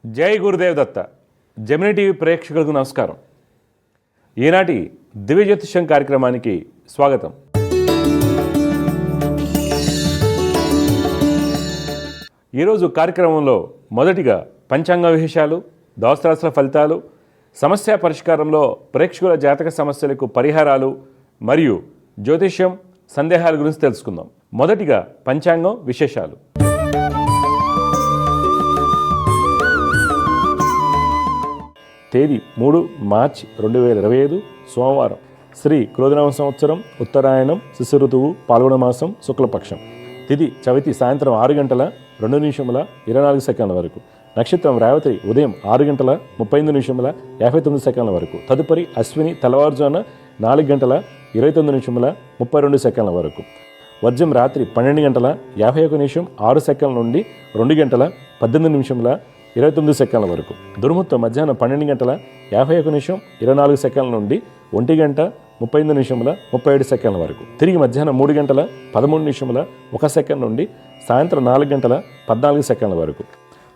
జై గురుదేవ్ దత్త. Gemini TV ప్రేక్షకులకు నమస్కారం. ఈనాటి దివ్య జ్యోతిష్యం కార్యక్రమానికి స్వాగతం. ఈరోజు కార్యక్రమంలో మొదటిగా పంచాంగ విశేషాలు, దోస్తరాశుల ఫలితాలు, సమస్య పరిష్కారంలో ప్రేక్షకుల జాతక సమస్యలకు పరిహారాలు మరియు జ్యోతిష్యం సందేహాల గురించి తెలుసుకుందాం. మొదటిగా పంచాంగం విశేషాలు. తేదీ 3 మార్చి 2025 సోమవారం. శ్రీ క్రోధనామ సంవత్సరం, ఉత్తరాయణం, శిశు ఋతువు, పాల్గొన మాసం, శుక్లపక్షం. తిథి చవితి సాయంత్రం 6:24 వరకు. నక్షత్రం రేవతి ఉదయం 6:35 వరకు. తదుపరి అశ్విని తెల్లవారుజామున 4:29 వరకు. వర్జం రాత్రి 12:51 నుండి 2:18 వరకు. దుర్ముహూర్తం మధ్యాహ్నం 12:51 నుండి 1:35 వరకు. తిరిగి మధ్యాహ్నం 3:13 నుండి సాయంత్రం 4:14 వరకు.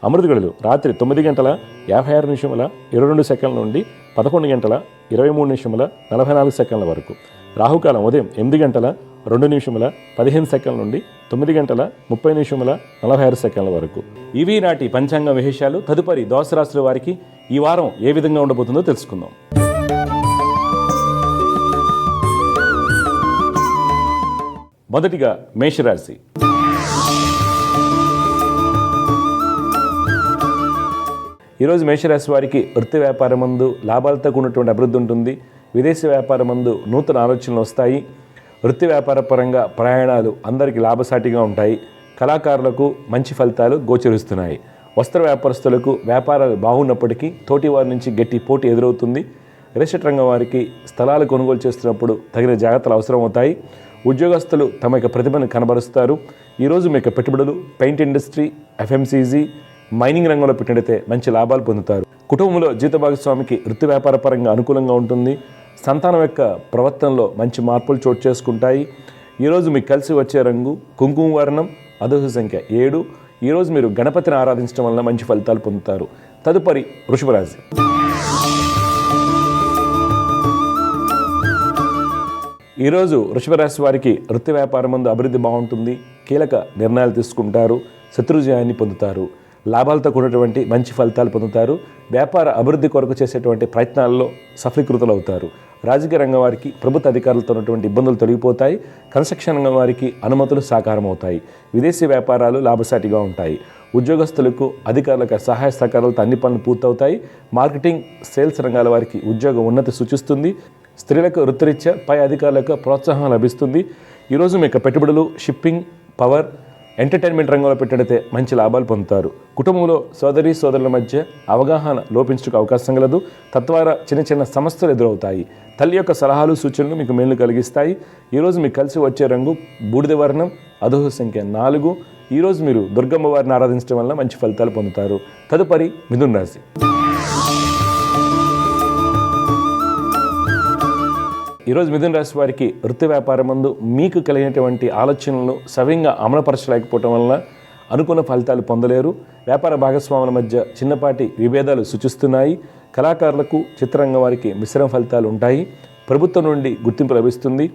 అమృత గడులు రాత్రి 9:56 నుండి 11:23 వరకు. రాహుకాలం ఉదయం 8:02 నుండి 9:30 వరకు. ఇవి నాటి పంచాంగ విశేషాలు. తదుపరి ద్వాదశ రాశుల వారికి ఈ వారం ఏ విధంగా ఉండబోతుందో తెలుసుకుందాం. మొదటిగా మేషరాశి. ఈరోజు మేషరాశి వారికి వృత్తి వ్యాపారం మందు లాభాలతో కూడినటువంటి అభివృద్ధి ఉంటుంది. విదేశీ వ్యాపారం మందు నూతన ఆలోచనలు వస్తాయి. వృత్తి వ్యాపార పరంగా ప్రయాణాలు అందరికీ లాభసాటిగా ఉంటాయి. కళాకారులకు మంచి ఫలితాలు గోచరిస్తున్నాయి. వస్త్ర వ్యాపారస్తులకు వ్యాపారాలు బాగున్నప్పటికీ తోటి వారి నుంచి గట్టి పోటీ ఎదురవుతుంది. రియల్ ఎస్టేట్ రంగం వారికి స్థలాలు కొనుగోలు చేస్తున్నప్పుడు తగిన జాగ్రత్తలు అవసరం అవుతాయి. ఉద్యోగస్తులు తమ యొక్క ప్రతిభను కనబరుస్తారు. ఈరోజు మీ యొక్క పెట్టుబడులు పెయింట్ ఇండస్ట్రీ, ఎఫ్ఎంసీజీ, మైనింగ్ రంగంలో పెట్టినట్లయితే మంచి లాభాలు పొందుతారు. కుటుంబంలో జీవిత భాగస్వామికి వృత్తి వ్యాపార పరంగా అనుకూలంగా ఉంటుంది. సంతానం యొక్క ప్రవర్తనలో మంచి మార్పులు చోటు చేసుకుంటాయి. ఈరోజు మీకు కలిసి వచ్చే రంగు కుంకుమ వర్ణం, అదృష్ట సంఖ్య 7. ఈరోజు మీరు గణపతిని ఆరాధించడం వలన మంచి ఫలితాలు పొందుతారు. తదుపరి వృషభ రాశి. ఈరోజు వృషభ రాశి వారికి వృత్తి వ్యాపారం ముందు అభివృద్ధి బాగుంటుంది. కీలక నిర్ణయాలు తీసుకుంటారు. శత్రుజయాన్ని పొందుతారు. లాభాలతో కూడినటువంటి మంచి ఫలితాలు పొందుతారు. వ్యాపార అభివృద్ధి కొరకు చేసేటువంటి ప్రయత్నాల్లో సఫలీకృతులు అవుతారు. రాజకీయ రంగం వారికి ప్రభుత్వ అధికారులతో ఉన్నటువంటి ఇబ్బందులు తొలగిపోతాయి. కన్స్ట్రక్షన్ రంగం వారికి అనుమతులు సాకారం అవుతాయి. విదేశీ వ్యాపారాలు లాభసాటిగా ఉంటాయి. ఉద్యోగస్తులకు అధికారులకు సహాయ సహకారాలతో అన్ని పనులు పూర్తవుతాయి. మార్కెటింగ్, సేల్స్ రంగాల వారికి ఉద్యోగ ఉన్నతి సూచిస్తుంది. స్త్రీలకు వృత్తిరీత్యా పై అధికారులకు ప్రోత్సాహం లభిస్తుంది. ఈరోజు మీ యొక్క పెట్టుబడులు షిప్పింగ్, పవర్, ఎంటర్టైన్మెంట్ రంగంలో పెట్టినట్లయితే మంచి లాభాలు పొందుతారు. కుటుంబంలో సోదరి సోదరుల మధ్య అవగాహన లోపించడానికి అవకాశం కలదు. తద్వారా చిన్న చిన్న సమస్యలు ఎదురవుతాయి. తల్లి యొక్క సలహాలు, సూచనలు మీకు మేలు కలిగిస్తాయి. ఈరోజు మీకు కలిసి వచ్చే రంగు బూడిద వర్ణం, అదృష్ట సంఖ్య 4. ఈరోజు మీరు దుర్గమ్మ వారిని ఆరాధించడం వల్ల మంచి ఫలితాలు పొందుతారు. తదుపరి మిథున రాశి. ఈరోజు మిథున రాశి వారికి వృత్తి వ్యాపారం ముందు మీకు కలిగినటువంటి ఆలోచనలను సవ్యంగా అమలుపరచలేకపోవటం వలన అనుకున్న ఫలితాలు పొందలేరు. వ్యాపార భాగస్వాముల మధ్య చిన్నపాటి విభేదాలు సూచిస్తున్నాయి. కళాకారులకు, చిత్రరంగం వారికి మిశ్రమ ఫలితాలు ఉంటాయి. ప్రభుత్వం నుండి గుర్తింపు లభిస్తుంది.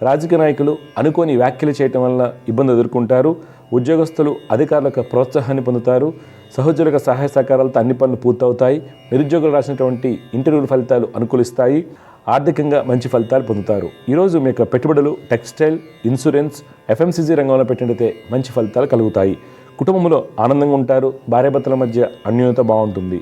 రాజకీయ నాయకులు అనుకోని వ్యాఖ్యలు చేయటం వలన ఇబ్బంది ఎదుర్కొంటారు. ఉద్యోగస్తులు అధికారులకు ప్రోత్సాహాన్ని పొందుతారు. సహోద్యోగుల సహాయ సహకారాలతో అన్ని పనులు పూర్తవుతాయి. నిరుద్యోగులు రాసినటువంటి ఇంటర్వ్యూల ఫలితాలు అనుకూలిస్తాయి. ఆర్థికంగా మంచి ఫలితాలు పొందుతారు. ఈరోజు మీ యొక్క పెట్టుబడులు టెక్స్టైల్, ఇన్సూరెన్స్, ఎఫ్ఎంసీజీ రంగంలో పెట్టినట్లయితే మంచి ఫలితాలు కలుగుతాయి. కుటుంబంలో ఆనందంగా ఉంటారు. భార్యాభర్తల మధ్య అన్యోన్యత బాగుంటుంది.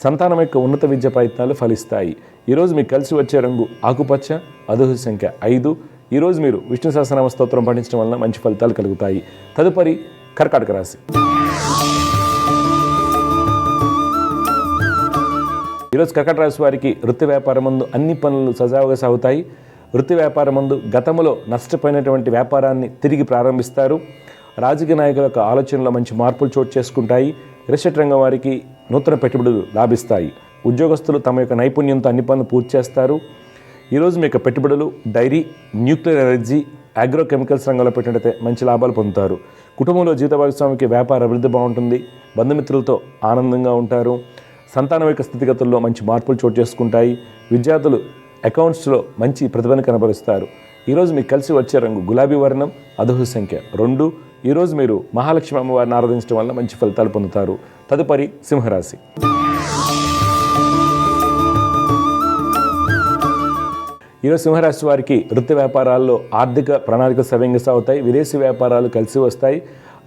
సంతానం యొక్క ఉన్నత విద్య ప్రయత్నాలు ఫలిస్తాయి. ఈరోజు మీకు కలిసి వచ్చే రంగు ఆకుపచ్చ, అదృష్ట సంఖ్య 5. ఈరోజు మీరు విష్ణు సహస్రనామ స్తోత్రం పఠించడం వలన మంచి ఫలితాలు కలుగుతాయి. తదుపరి కర్కాటక రాశి. ఈరోజు కర్కాటక రాశి వారికి వృత్తి వ్యాపారం ముందు అన్ని పనులు సజావుగా సాగుతాయి. వృత్తి వ్యాపారం ముందు గతంలో నష్టపోయినటువంటి వ్యాపారాన్ని తిరిగి ప్రారంభిస్తారు. రాజకీయ నాయకుల యొక్క ఆలోచనలో మంచి మార్పులు చోటు చేసుకుంటాయి. రియల్ ఎస్టేట్ రంగం వారికి నూతన పెట్టుబడులు లాభిస్తాయి. ఉద్యోగస్తులు తమ యొక్క నైపుణ్యంతో అన్ని పనులు పూర్తి చేస్తారు. ఈరోజు మీ యొక్క పెట్టుబడులు dairy, nuclear energy, agro chemicals రంగంలో పెట్టినట్టయితే మంచి లాభాలు పొందుతారు. కుటుంబంలో జీవిత భాగస్వామికి వ్యాపార అభివృద్ధి బాగుంటుంది. బంధుమిత్రులతో ఆనందంగా ఉంటారు. సంతానం యొక్క స్థితిగతుల్లో మంచి మార్పులు చోటు చేసుకుంటాయి. విద్యార్థులు అకౌంట్స్లో మంచి ప్రతిభను కనబరుస్తారు. ఈరోజు మీకు కలిసి వచ్చే రంగు గులాబీ వర్ణం, అదృష్ట సంఖ్య 2. ఈరోజు మీరు మహాలక్ష్మి అమ్మవారిని ఆరాధించడం వల్ల మంచి ఫలితాలు పొందుతారు. తదుపరి సింహరాశి. ఈరోజు సింహరాశి వారికి వృత్తి వ్యాపారాల్లో ఆర్థిక ప్రణాళిక సవ్యంగా సాగుతాయి. విదేశీ వ్యాపారాలు కలిసి వస్తాయి.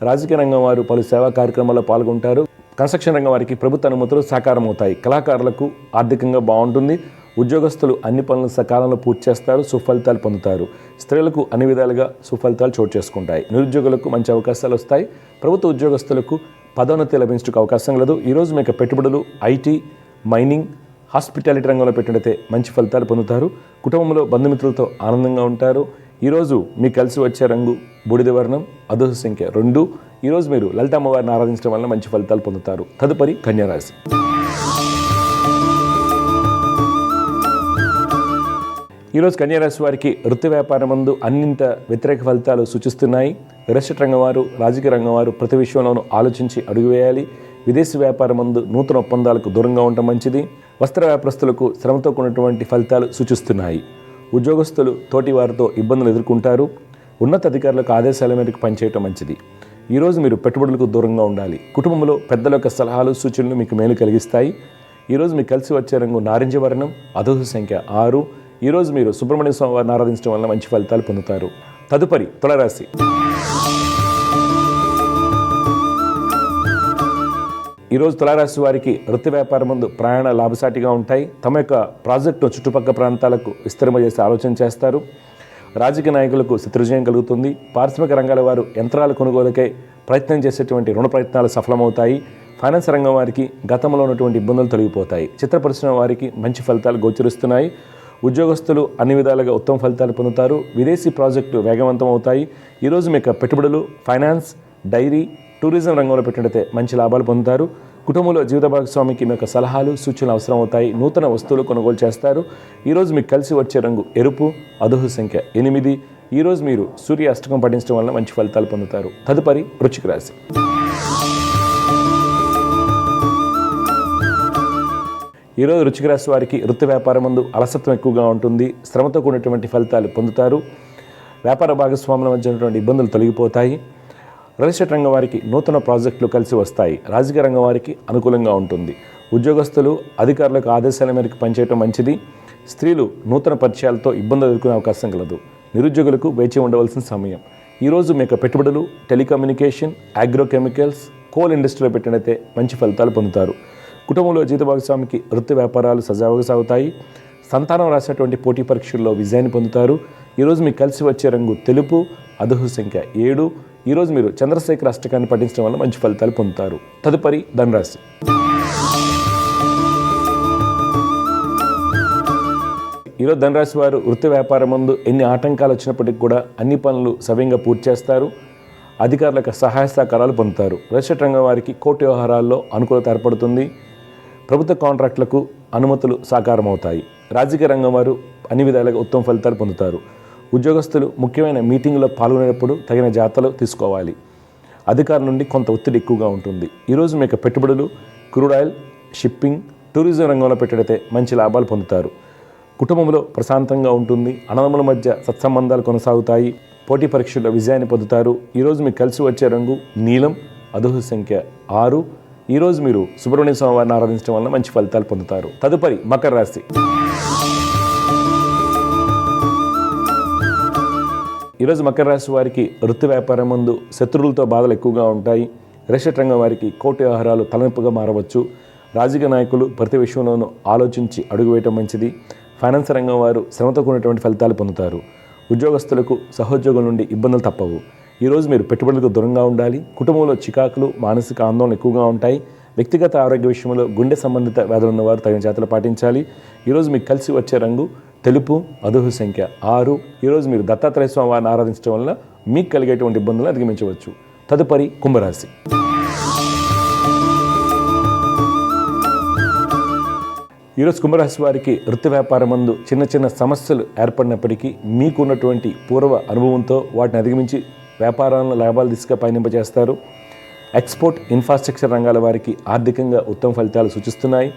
రాజకీయ రంగం వారు పలు సేవా కార్యక్రమాల్లో పాల్గొంటారు. కన్స్ట్రక్షన్ రంగం వారికి ప్రభుత్వ అనుమతులు సాకారం అవుతాయి. కళాకారులకు ఆర్థికంగా బాగుంటుంది. ఉద్యోగస్తులు అన్ని పనులను సకాలంలో పూర్తి చేస్తారు. సుఫలితాలు పొందుతారు. స్త్రీలకు అన్ని విధాలుగా సుఫలితాలు చోటు చేసుకుంటాయి. నిరుద్యోగులకు మంచి అవకాశాలు వస్తాయి. ప్రభుత్వ ఉద్యోగస్తులకు పదోన్నతి లభించడానికి అవకాశం లేదు. ఈరోజు మీకు పెట్టుబడులు ఐటీ, మైనింగ్, హాస్పిటాలిటీ రంగంలో పెట్టినట్టయితే మంచి ఫలితాలు పొందుతారు. కుటుంబంలో బంధుమిత్రులతో ఆనందంగా ఉంటారు. ఈరోజు మీకు కలిసి వచ్చే రంగు బూడిద వర్ణం, అదృష్ట సంఖ్య 2. ఈరోజు మీరు లలిత అమ్మవారిని ఆరాధించడం వల్ల మంచి ఫలితాలు పొందుతారు. తదుపరి కన్యారాశి. ఈరోజు కన్యారాశి వారికి వృత్తి వ్యాపారం ముందు అన్నింట వ్యతిరేక ఫలితాలు సూచిస్తున్నాయి. రియల్ ఎస్టేట్ రంగం వారు, రాజకీయ రంగం వారు ప్రతి విషయంలోనూ ఆలోచించి అడుగు వేయాలి. విదేశీ వ్యాపారం ముందు నూతన ఒప్పందాలకు దూరంగా ఉండటం మంచిది. వస్త్ర వ్యాపారస్తులకు శ్రమతో కూడినటువంటి ఫలితాలు సూచిస్తున్నాయి. ఉద్యోగస్తులు తోటి వారితో ఇబ్బందులు ఎదుర్కొంటారు. ఉన్నత అధికారులకు ఆదేశాల మేరకు పనిచేయటం మంచిది. ఈరోజు మీరు పెట్టుబడులకు దూరంగా ఉండాలి. కుటుంబంలో పెద్దల యొక్క సలహాలు, సూచనలు మీకు మేలు కలిగిస్తాయి. ఈరోజు మీకు కలిసి వచ్చే రంగు నారింజ వర్ణం, అదృష్ట సంఖ్య 6. ఈరోజు మీరు సుబ్రహ్మణ్య స్వామి వారిని ఆరాధించడం వల్ల మంచి ఫలితాలు పొందుతారు. తదుపరి తులారాశి. ఈరోజు తులారాశి వారికి వృత్తి వ్యాపారం ముందు ప్రయాణ లాభసాటిగా ఉంటాయి. తమ యొక్క ప్రాజెక్టు చుట్టుపక్కల ప్రాంతాలకు విస్తరింపజేసే ఆలోచన చేస్తారు. రాజకీయ నాయకులకు శత్రుజయం కలుగుతుంది. పారిశ్రామిక రంగాల వారు యంత్రాల కొనుగోలుకై ప్రయత్నం చేసేటువంటి రుణ ప్రయత్నాలు సఫలమవుతాయి. ఫైనాన్స్ రంగం వారికి గతంలో ఉన్నటువంటి ఇబ్బందులు తొలగిపోతాయి. చిత్ర పరిశ్రమ వారికి మంచి ఫలితాలు గోచరిస్తున్నాయి. ఉద్యోగస్తులు అన్ని విధాలుగా ఉత్తమ ఫలితాలు పొందుతారు. విదేశీ ప్రాజెక్టులు వేగవంతం అవుతాయి. ఈరోజు మీకు పెట్టుబడులు, ఫైనాన్స్, డైరీ, టూరిజం రంగంలో పెట్టినట్టయితే మంచి లాభాలు పొందుతారు. కుటుంబంలో జీవిత భాగస్వామికి మీ యొక్క సలహాలు, సూచనలు అవసరం అవుతాయి. నూతన వస్తువులు కొనుగోలు చేస్తారు. ఈరోజు మీకు కలిసి వచ్చే రంగు ఎరుపు, అదృష్ట సంఖ్య 8. ఈరోజు మీరు సూర్య అష్టకం పఠించడం వల్ల మంచి ఫలితాలు పొందుతారు. తదుపరి వృశ్చిక రాశి. ఈరోజు వృశ్చిక రాశి వారికి వృత్తి వ్యాపారం ముందు అలసత్వం ఎక్కువగా ఉంటుంది. శ్రమతో కూడినటువంటి ఫలితాలు పొందుతారు. వ్యాపార భాగస్వాముల మధ్య ఉన్నటువంటి ఇబ్బందులు తొలగిపోతాయి. రియల్ ఎస్టేట్ రంగం వారికి నూతన ప్రాజెక్టులు కలిసి వస్తాయి. రాజకీయ రంగం వారికి అనుకూలంగా ఉంటుంది. ఉద్యోగస్తులు అధికారులకు ఆదేశాల మేరకు పనిచేయడం మంచిది. స్త్రీలు నూతన పరిచయాలతో ఇబ్బందులు ఎదుర్కొనే అవకాశం కలదు. నిరుద్యోగులకు వేచి ఉండవలసిన సమయం. ఈరోజు మీకు పెట్టుబడులు టెలికమ్యూనికేషన్, అగ్రో కెమికల్స్, కోల్ ఇండస్ట్రీలో పెట్టినైతే మంచి ఫలితాలు పొందుతారు. కుటుంబంలో జీవిత భాగస్వామికి వృత్తి వ్యాపారాలు సజావుగా సాగుతాయి. సంతానం రాసినటువంటి పోటీ పరీక్షల్లో విజయాన్ని పొందుతారు. ఈరోజు మీకు కలిసి వచ్చే రంగు తెలుపు, అదృష్ట సంఖ్య 7. ఈరోజు మీరు చంద్రశేఖర అష్టకాన్ని పఠించడం వల్ల మంచి ఫలితాలు పొందుతారు. తదుపరి ధనురాశి. ఈరోజు ధనురాశి వారు వృత్తి వ్యాపారం ముందు ఎన్ని ఆటంకాలు వచ్చినప్పటికీ కూడా అన్ని పనులు సవ్యంగా పూర్తి చేస్తారు. అధికారులకు సహాయ సహకారాలు పొందుతారు. రియల్ ఎస్టేట్ రంగం వారికి కోర్టు వ్యవహారాల్లో అనుకూలత ఏర్పడుతుంది. ప్రభుత్వ కాంట్రాక్టులకు అనుమతులు సాకారం అవుతాయి. రాజకీయ రంగం వారు అన్ని విధాలుగా ఉత్తమ ఫలితాలు పొందుతారు. ఉద్యోగస్తులు ముఖ్యమైన మీటింగులో పాల్గొనేటప్పుడు తగిన జాగ్రత్తలు తీసుకోవాలి. అధికారుల నుండి కొంత ఒత్తిడి ఎక్కువగా ఉంటుంది. ఈరోజు మీకు పెట్టుబడులు క్రూడ్ ఆయిల్, షిప్పింగ్, టూరిజం రంగంలో పెట్టినట్లయితే మంచి లాభాలు పొందుతారు. కుటుంబంలో ప్రశాంతంగా ఉంటుంది. అన్నదమ్ముల మధ్య సత్సంబంధాలు కొనసాగుతాయి. పోటీ పరీక్షల్లో విజయాన్ని పొందుతారు. ఈరోజు మీకు కలిసి వచ్చే రంగు నీలం, అదృష్ట సంఖ్య 6. ఈరోజు మీరు సుబ్రహ్మణ్య స్వామి వారిని ఆరాధించడం వల్ల మంచి ఫలితాలు పొందుతారు. తదుపరి మకర రాశి. ఈరోజు మకర రాశి వారికి వృత్తి వ్యాపారం ముందు శత్రువులతో బాధలు ఎక్కువగా ఉంటాయి. రియల్ ఎస్టేట్ రంగం వారికి కోర్టు వ్యవహారాలు తలనొప్పిగా మారవచ్చు. రాజకీయ నాయకులు ప్రతి విషయంలోనూ ఆలోచించి అడుగు వేయటం మంచిది. ఫైనాన్స్ రంగం వారు శ్రమతో కూడినటువంటి ఫలితాలు పొందుతారు. ఉద్యోగస్తులకు సహోద్యోగుల నుండి ఇబ్బందులు తప్పవు. ఈరోజు మీరు పెట్టుబడులకు దూరంగా ఉండాలి. కుటుంబంలో చికాకులు, మానసిక ఆందోళన ఎక్కువగా ఉంటాయి. వ్యక్తిగత ఆరోగ్య విషయంలో గుండె సంబంధిత వ్యాధులు ఉన్నవారు తగిన జాగ్రత్తలు పాటించాలి. ఈరోజు మీకు కలిసి వచ్చే రంగు తెలుపు, అదృష్ట సంఖ్య 6. ఈరోజు మీరు దత్తాత్రేయ స్వామి వారిని ఆరాధించడం వల్ల మీకు కలిగేటువంటి ఇబ్బందులను అధిగమించవచ్చు. తదుపరి కుంభరాశి. ఈరోజు కుంభరాశి వారికి వృత్తి వ్యాపారం ముందు చిన్న చిన్న సమస్యలు ఏర్పడినప్పటికీ మీకున్నటువంటి పూర్వ అనుభవంతో వాటిని అధిగమించి వ్యాపారాలను లాభాలు దిశగా పయనింపజేస్తారు. ఎక్స్పోర్ట్, ఇన్ఫ్రాస్ట్రక్చర్ రంగాల వారికి ఆర్థికంగా ఉత్తమ ఫలితాలు సూచిస్తున్నాయి.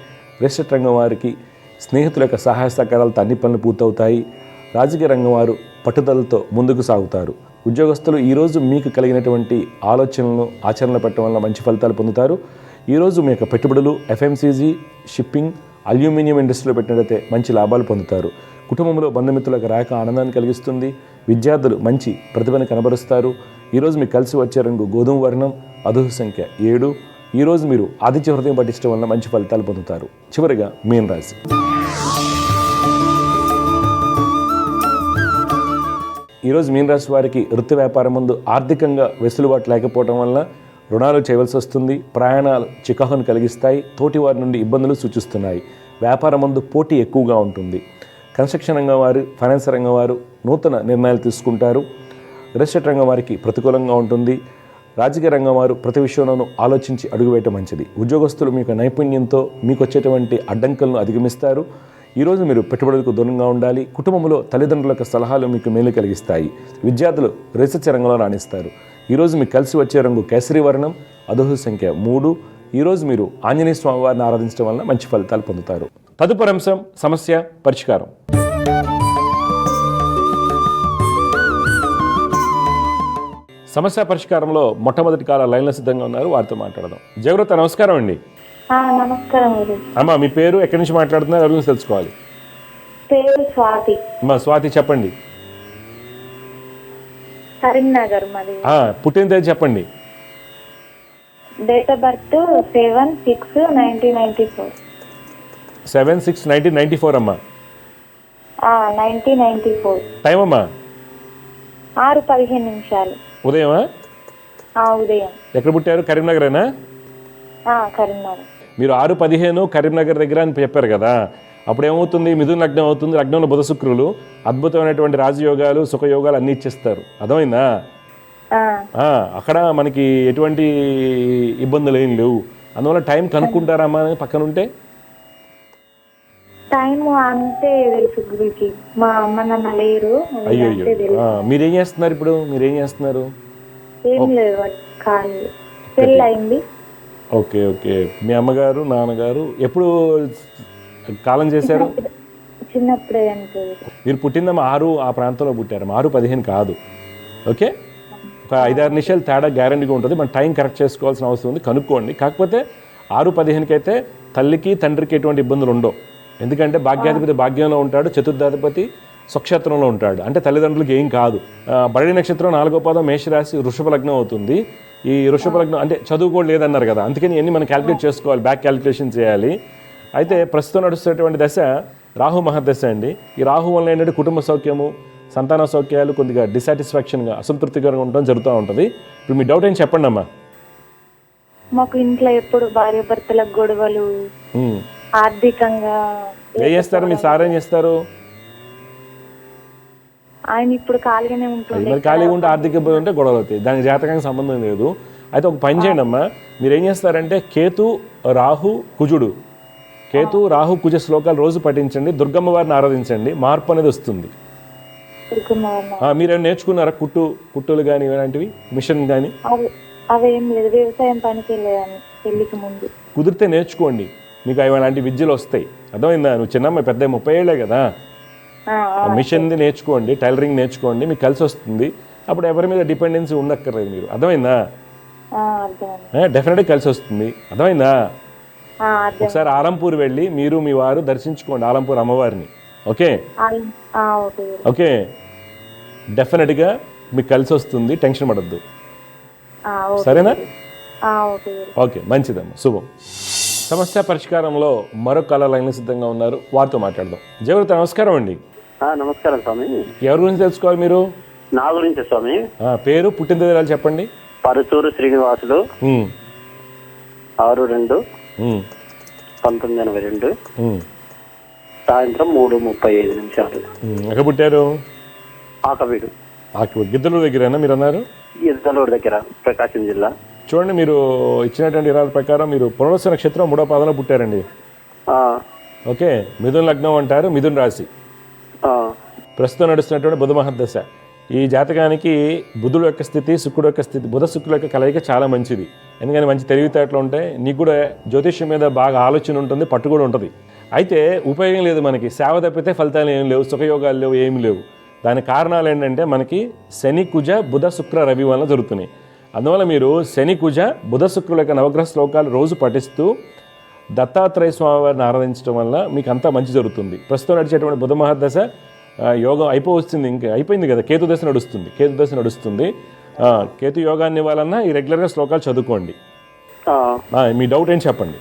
రియల్ రంగం వారికి స్నేహితుల యొక్క సహాయ సహకారాలతో అన్ని పనులు పూర్తవుతాయి. రాజకీయ రంగం వారు పట్టుదలతో ముందుకు సాగుతారు. ఉద్యోగస్తులు ఈరోజు మీకు కలిగినటువంటి ఆలోచనలను ఆచరణలో పెట్టడం వల్ల మంచి ఫలితాలు పొందుతారు. ఈరోజు మీ యొక్క పెట్టుబడులు ఎఫ్ఎంసీజీ, షిప్పింగ్, అల్యూమినియం ఇండస్ట్రీలో పెట్టినట్లయితే మంచి లాభాలు పొందుతారు. కుటుంబంలో బంధుమిత్రులకు రాక ఆనందాన్ని కలిగిస్తుంది. విద్యార్థులు మంచి ప్రతిభను కనబరుస్తారు. ఈరోజు మీకు కలిసి వచ్చే రంగు గోధుమ వర్ణం, అదృష్ట సంఖ్య 7. ఈరోజు మీరు ఆదిత్య హృదయం పఠించడం వల్ల మంచి ఫలితాలు పొందుతారు. చివరిగా మీన రాశి. ఈరోజు మీన రాశి వారికి వృత్తి వ్యాపారం ముందు ఆర్థికంగా వెసులుబాటు లేకపోవడం వల్ల రుణాలు చేయవలసి వస్తుంది. ప్రయాణాలు చికాకును కలిగిస్తాయి. తోటి వారి నుండి ఇబ్బందులు సూచిస్తున్నాయి. వ్యాపారం ముందు పోటీ ఎక్కువగా ఉంటుంది. కన్స్ట్రక్షన్ రంగం వారు, ఫైనాన్స్ రంగం వారు నూతన నిర్ణయాలు తీసుకుంటారు. రియల్ ఎస్టేట్ రంగం వారికి ప్రతికూలంగా ఉంటుంది. రాజకీయ రంగం వారు ప్రతి విషయంలోనూ ఆలోచించి అడుగువేయటం మంచిది. ఉద్యోగస్తులు మీ యొక్క నైపుణ్యంతో మీకు వచ్చేటువంటి అడ్డంకులను అధిగమిస్తారు. ఈరోజు మీరు పెట్టుబడులకు దూరంగా ఉండాలి. కుటుంబంలో తల్లిదండ్రుల యొక్క సలహాలు మీకు మేలు కలిగిస్తాయి. విద్యార్థులు రీసెర్చ్ రంగంలో రాణిస్తారు. ఈరోజు మీకు కలిసి వచ్చే రంగు కేసరి వర్ణం, అదృష్ట సంఖ్య 3. ఈరోజు మీరు ఆంజనేయ స్వామి వారిని ఆరాధించడం వల్ల మంచి ఫలితాలు పొందుతారు. తదుపరి అంశం సమస్య పరిష్కారం. సమస్య పరిష్కారంలో మొట్టమొదటి కాల లైన్లో సిద్ధంగా ఉన్నారు. వారితో మాట్లాడదాం. జయవ్రత, నమస్కారం అండి. నమస్కారం. అమ్మా, మీ పేరు, ఎక్కడి నుంచి మాట్లాడుతున్నారు, ఎవరి గురించి తెలుసుకోవాలి? పేరు స్వాతి. అమ్మా స్వాతి, చెప్పండి. కరీంనగర్ మరి. పుట్టిన తేదీ చెప్పండి. Date of birth 7/6/1994. 7/6/1994 అమ్మా. 1994. టైం అమ్మా? 6:15. ఉదయమా? ఉదయం. ఎక్కడ పుట్టారు? కరీంనగరేనా? కరీంనగర్. మీరు 6:15 కరీంనగర్ దగ్గర అని చెప్పారు కదా. అప్పుడు ఏమవుతుంది? మిథున లగ్నం అవుతుంది. లగ్నంలో బుధ శుక్రులు అద్భుతమైనటువంటి రాజయోగాలు, సుఖయోగాలు అన్నీ ఇచ్చేస్తారు. అర్థమైందా? అక్కడ మనకి ఎటువంటి ఇబ్బందులు ఏం లేవు. అందువల్ల టైం కనుక్కుంటారమ్మా పక్కన ఉంటే. టైం అంతే తెలుసు గురికి. మా అమ్మ నాన్న లేరు. అయ్యో, మీరేం చేస్తున్నారు ఇప్పుడు? మీరేం చేస్తున్నారు? ఏం లేదు, ఖాళీ. పెళ్ళి అయింది. ఓకే. మీ అమ్మగారు, నాన్నగారు ఎప్పుడు కాలం చేశారు? చిన్నప్పుడే. మీరు పుట్టిందమ్మా 6 ఆ ప్రాంతంలో పుట్టారు. 6:15 కాదు. ఓకే, ఒక 5-6 నిమిషాలు తేడా గ్యారంటీగా ఉంటుంది. మనం టైం కరెక్ట్ చేసుకోవాల్సిన అవసరం ఉంది. కనుక్కోండి. కాకపోతే 6:15కి అయితే తల్లికి తండ్రికి ఎటువంటి ఇబ్బందులు ఉండవు. ఎందుకంటే భాగ్యాధిపతి భాగ్యంలో ఉంటాడు, చతుర్థాధిపతి స్వక్షేత్రంలో ఉంటాడు. అంటే తల్లిదండ్రులకి ఏం కాదు. భరణి నక్షత్రం 4వ పాదం మేషరాశి, వృషభ లగ్నం అవుతుంది. ఈ వృషభ లగ్నం అంటే చదువు కూడా లేదన్నారు కదా, అందుకని ఇవన్నీ మనం క్యాలిక్యులేట్ చేసుకోవాలి, బ్యాక్ క్యాలిక్యులేషన్ చేయాలి. అయితే ప్రస్తుతం నడుస్తున్నటువంటి దశ రాహు మహర్దశ అండి. ఈ రాహు వల్ల ఏంటంటే కుటుంబ సౌఖ్యము, సంతాన సౌఖ్యాలు కొద్దిగా డిసాటిస్ఫాక్షన్గా, అసంతృప్తికరంగా ఉండడం జరుగుతూ ఉంటుంది. ఇప్పుడు మీ డౌట్ ఏం చెప్పండి అమ్మా. మాకు ఇంట్లో ఎప్పుడు భార్య భర్తలకు గొడవలు, ఆర్థికంగా. ఏం చేస్తారు మీ సార్? ఏం చేస్తారు ఆయన? ఇప్పుడు ఖాళీగానే ఉంటుంది. మరి ఖాళీగా ఉంటే ఆర్థిక ఇబ్బంది ఉంటే గొడవలు అవుతాయి. దానికి జాతకానికి సంబంధం లేదు. అయితే ఒక పని చేయండి అమ్మా. మీరు ఏం చేస్తారంటే కేతు, రాహు, కుజుడు, కేతు, రాహు, కుజ శ్లోకాలు రోజు పఠించండి. దుర్గమ్మ వారిని ఆరాధించండి. మార్పు అనేది వస్తుంది. మీరేమైనా నేర్చుకున్నారా? కుట్టులు కానీ ఇలాంటివి, మిషన్ కానీ? అవేం లేదు, వ్యవసాయం పనికి వెళ్ళేదాన్ని పెళ్లికి ముందు. కుదిరితే నేర్చుకోండి, మీకు అలాంటి విద్యలు వస్తాయి. అర్థమైందా? నువ్వు చిన్నమ్మాయి, పెద్ద 30 ఏళ్ళే కదా. మిషన్ది నేర్చుకోండి, టైలరింగ్ నేర్చుకోండి, మీకు కలిసి వస్తుంది. అప్పుడు ఎవరి మీద డిపెండెన్సీ ఉండక్కర్లేదు మీరు. అర్థమైందా? డెఫినెట్గా కలిసి వస్తుంది. అర్థమైందా? ఒకసారి ఆలంపూర్ వెళ్ళి మీరు మీ వారు దర్శించుకోండి, ఆలంపూర్ అమ్మవారిని. ఓకే ఓకే, డెఫినెట్గా మీకు కలిసి వస్తుంది. టెన్షన్ పడద్దు. సరేనా? ఓకే, మంచిదమ్మా, శుభం. సమస్య పరిష్కారంలో మరొక కళ లైన్ సిద్ధంగా ఉన్నారు. వారితో మాట్లాడదాం. జయవ్రత, నమస్కారం అండి. నమస్కారం స్వామి. ఎవరి గురించి తెలుసుకోవాలి మీరు? నా గురించి స్వామి. పేరు, పుట్టిన తేదీ చెప్పండి. పరుచూరు శ్రీనివాసులు, 6/2/1982, సాయంత్రం 3:35. ఎక్కడ పుట్టారు? ఆకవీడు. గిద్దలూరు దగ్గరేనా మీరు అన్నారు? గిద్దలూరు దగ్గర, ప్రకాశం జిల్లా. చూడండి, మీరు ఇచ్చినటువంటి ఇరాల ప్రకారం మీరు పునర్వసు నక్షత్రం 3వ పాదంలో పుట్టారండి. ఓకే, మిథున లగ్నం అంటారు, మిథున రాశి. ఆ, ప్రస్తుతం నడుస్తున్నటువంటి బుధ మహర్దశ. ఈ జాతకానికి బుధుడు యొక్క స్థితి, శుక్రుడు యొక్క స్థితి, బుధ శుక్రుల యొక్క కలయిక చాలా మంచిది. ఎందుకని మంచి తెలివితేటలు ఉంటాయి, నీకు కూడా జ్యోతిష్యం మీద బాగా ఆలోచన ఉంటుంది, పట్టు కూడా ఉంటుంది. అయితే ఉపయోగం లేదు మనకి, సేవ తప్పితే ఫలితాలు ఏం లేవు, సుఖయోగాలు లేవు, ఏమి లేవు. దానికి కారణాలు ఏంటంటే మనకి శని కుజ బుధ శుక్ర రవి వలన జరుగుతున్నాయి. అందువల్ల మీరు శని కుజ బుధ శుక్రుల యొక్క నవగ్రహ శ్లోకాలు రోజు పఠిస్తూ దత్తాత్రేయ స్వామి వారిని ఆరాధించడం వల్ల మీకు అంతా మంచి జరుగుతుంది. ప్రస్తుతం నడిచేటువంటి బుధ మహర్దశ యోగం అయిపోవస్తుంది, ఇంకా అయిపోయింది కదా, కేతు దశ నడుస్తుంది. కేతు యోగాన్ని ఇవ్వాలన్నా ఈ రెగ్యులర్గా శ్లోకాలు చదువుకోండి. మీ డౌట్ ఏంటి చెప్పండి.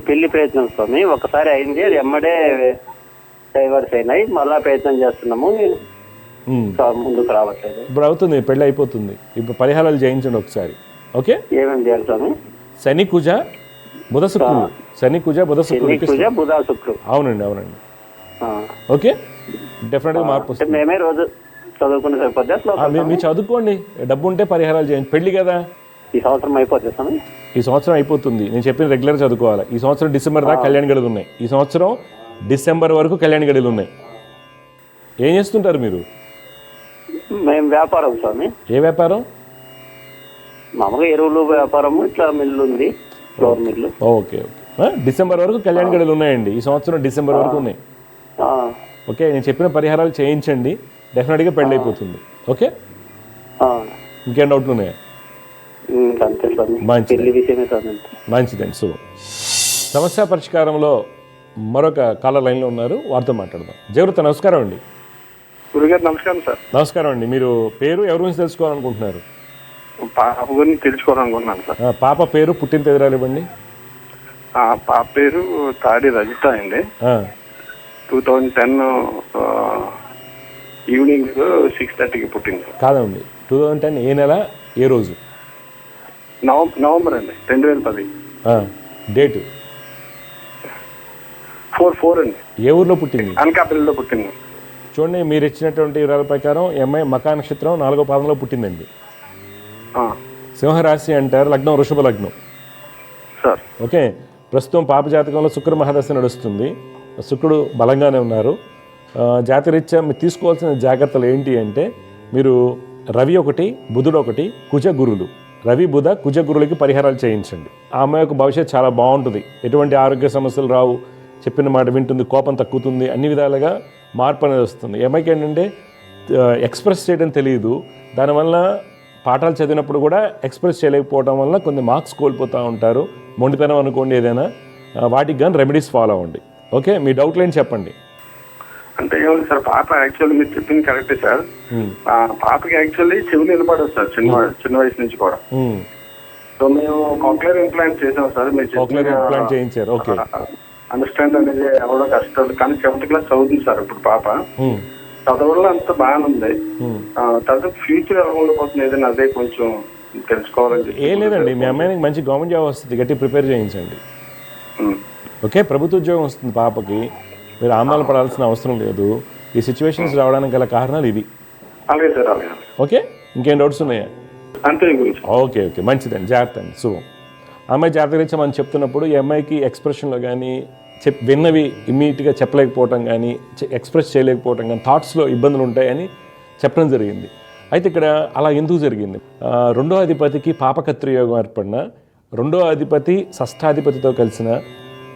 పెళ్లి ప్రయత్నం స్వామి ఒకసారి అయింది, అది ఎమ్మడే డైవర్స్ అయినాయి, మళ్ళా ప్రయత్నం చేస్తున్నాము, ముందుకు రావట్లేదు. ఇప్పుడు అవుతుంది, పెళ్ళి అయిపోతుంది. ఇప్పుడు పరిహారాలు చేయించండి ఒకసారి. ఓకే, ఏమేమి చేయాలి స్వామి? శని కుజ బుధ శుక్రుడు, శని కుజ బుధ శుక్రుడు. బుధ శుక్రుడు. అవునండి. ఓకే, డెఫినెట్గా మార్పు వస్తుంది. మేమే రోజు చదువుకునే సరిపోద్దా? మీరు చదువుకోండి, డబ్బు ఉంటే పరిహారాలు చేయండి. పెళ్లి కదా, ఈ సంవత్సరం అయిపోతుంది స్వామి. ఈ సంవత్సరం అయిపోతుంది. నేను చెప్పిన రెగ్యులర్ చదువుకోవాలి. ఈ సంవత్సరం డిసెంబర్ దాకా కళ్యాణ గడులు ఉన్నాయి. ఈ సంవత్సరం డిసెంబర్ వరకు కళ్యాణ గడులు ఉన్నాయి. ఏం చేస్తుంటారు మీరు? మేము వ్యాపారం స్వామి. ఏ వ్యాపారం? మామూలుగా ఎరువులు వ్యాపారము, ఇట్లా మిల్లు ఉంది, ఫ్లోర్ మిల్లు. ఓకే. డిసెంబర్ వరకు కళ్యాణ గడులు ఉన్నాయండి. ఈ సంవత్సరం డిసెంబర్ వరకు ఉన్నాయి. ఓకే, నేను చెప్పిన పరిహారాలు చేయించండి, డెఫినెట్గా పెళ్ళి అయిపోతుంది. ఓకే, ఇంకేం డౌట్లు ఉన్నాయా? అంతే స్వామి, మంచిది. పెళ్లి విషయమే స్వామి. మంచిదండి. సో సమస్య పరిష్కారంలో మరొక కాలర్ లైన్లో ఉన్నారు, వారితో మాట్లాడదాం. జయవృత నమస్కారం అండి. గురుగారు నమస్కారం సార్. నమస్కారం అండి. మీరు పేరు, ఎవరి గురించి తెలుసుకోవాలనుకుంటున్నారు? పాప గురించి తెలుసుకోవాలనుకుంటున్నాను సార్. పాప పేరు, పుట్టిన తేదీలు ఇవ్వండి. పాప పేరు తాడి రజిత అండి. 2010 ఈవినింగ్ 6:30కి పుట్టింది సార్. కాదండి, 2010 ఏ నెల, ఏ రోజు? నవంబర్ అండి, 2010. డేటు 4/4 అండి. ఏ ఊర్లో పుట్టింది? అనకాపల్లిలో పుట్టింది. చూడండి, మీరు ఇచ్చినటువంటి వివరాల ప్రకారం ఎంఐ మకా నక్షత్రం 4వ పాదంలో పుట్టిందండి. సింహరాశి అంటారు, లగ్నం వృషభ లగ్నం సార్. ఓకే, ప్రస్తుతం పాప జాతకంలో శుక్ర మహాదశ నడుస్తుంది. శుక్రుడు బలంగానే ఉన్నారు. జాతరీత్యా మీరు తీసుకోవాల్సిన జాగ్రత్తలు ఏంటి అంటే, మీరు రవి ఒకటి, బుధుడు ఒకటి, కుజ గురులు, రవి బుధ కుజ గురులకి పరిహారాలు చేయించండి. ఆ అమ్మాయి యొక్క భవిష్యత్తు చాలా బాగుంటుంది, ఎటువంటి ఆరోగ్య సమస్యలు రావు, చెప్పిన మాట వింటుంది, కోపం తగ్గుతుంది, అన్ని విధాలుగా మార్పు అనేది వస్తుంది. ఈ అమ్మాయికి ఏంటంటే ఎక్స్ప్రెస్ చేయడం తెలియదు, దానివల్ల పాఠాలు చదివినప్పుడు కూడా ఎక్స్ప్రెస్ చేయలేకపోవడం వల్ల కొన్ని మార్క్స్ కోల్పోతూ ఉంటారు. మొండితనం అనుకోండి ఏదైనా, వాటికి కానీ రెమెడీస్ ఫాలో అవ్వండి. ఓకే, మీ డౌట్లు ఏంటి చెప్పండి. అంటే ఏముంది సార్, పాప యాక్చువల్లీ మీరు చెప్పింది కరెక్టే సార్. పాపకి యాక్చువల్లీ చెవులు నిలబడదు సార్, చిన్న వయసు నుంచి కూడా. సో మేము కాక్లియర్ ఇంప్లాంట్ చేసాం సార్. మీరు ఇంప్లాంట్ చేయించారు. ఓకే, అండర్స్టాండ్ అనేది ఎవరో కష్టం, కానీ 7th క్లాస్ చదువుతుంది సార్ ఇప్పుడు పాప. చదవడంలో అంత బాగానే ఉంది. తర్వాత ఫ్యూచర్ ఎలా ఉండబోతుంది ఏదైనా అదే కొంచెం తెలుసుకోవాలని. ఏం లేదండి, మీ అమ్మాయికి మంచి గవర్నమెంట్ జాబ్ వస్తుంది, గట్టి ప్రిపేర్ చేయించండి. ఓకే, ప్రభుత్వ ఉద్యోగం వస్తుంది పాపకి, మీరు ఆందోళన పడాల్సిన అవసరం లేదు. ఈ సిచ్యువేషన్స్ రావడానికి గల కారణాలు ఇవి. అలాగే సార్, అలాగే. ఓకే, ఇంకేం డౌట్స్ ఉన్నాయా? అంతే గురించి. ఓకే, మంచిదండి, జాగ్రత్త అండి. సో అమ్మాయి జాగ్రత్త గురించి మనం చెప్తున్నప్పుడు ఈ అమ్మాయికి ఎక్స్ప్రెషన్లో కానీ విన్నవి ఇమ్మీడియట్గా చెప్పలేకపోవటం కానీ, ఎక్స్ప్రెస్ చేయలేకపోవటం కానీ, థాట్స్లో ఇబ్బందులు ఉంటాయని చెప్పడం జరిగింది. అయితే ఇక్కడ అలా ఎందుకు జరిగింది? 2వ అధిపతికి పాపకత్రి యోగం ఏర్పడిన, 2వ అధిపతి షష్ఠాధిపతితో కలిసిన,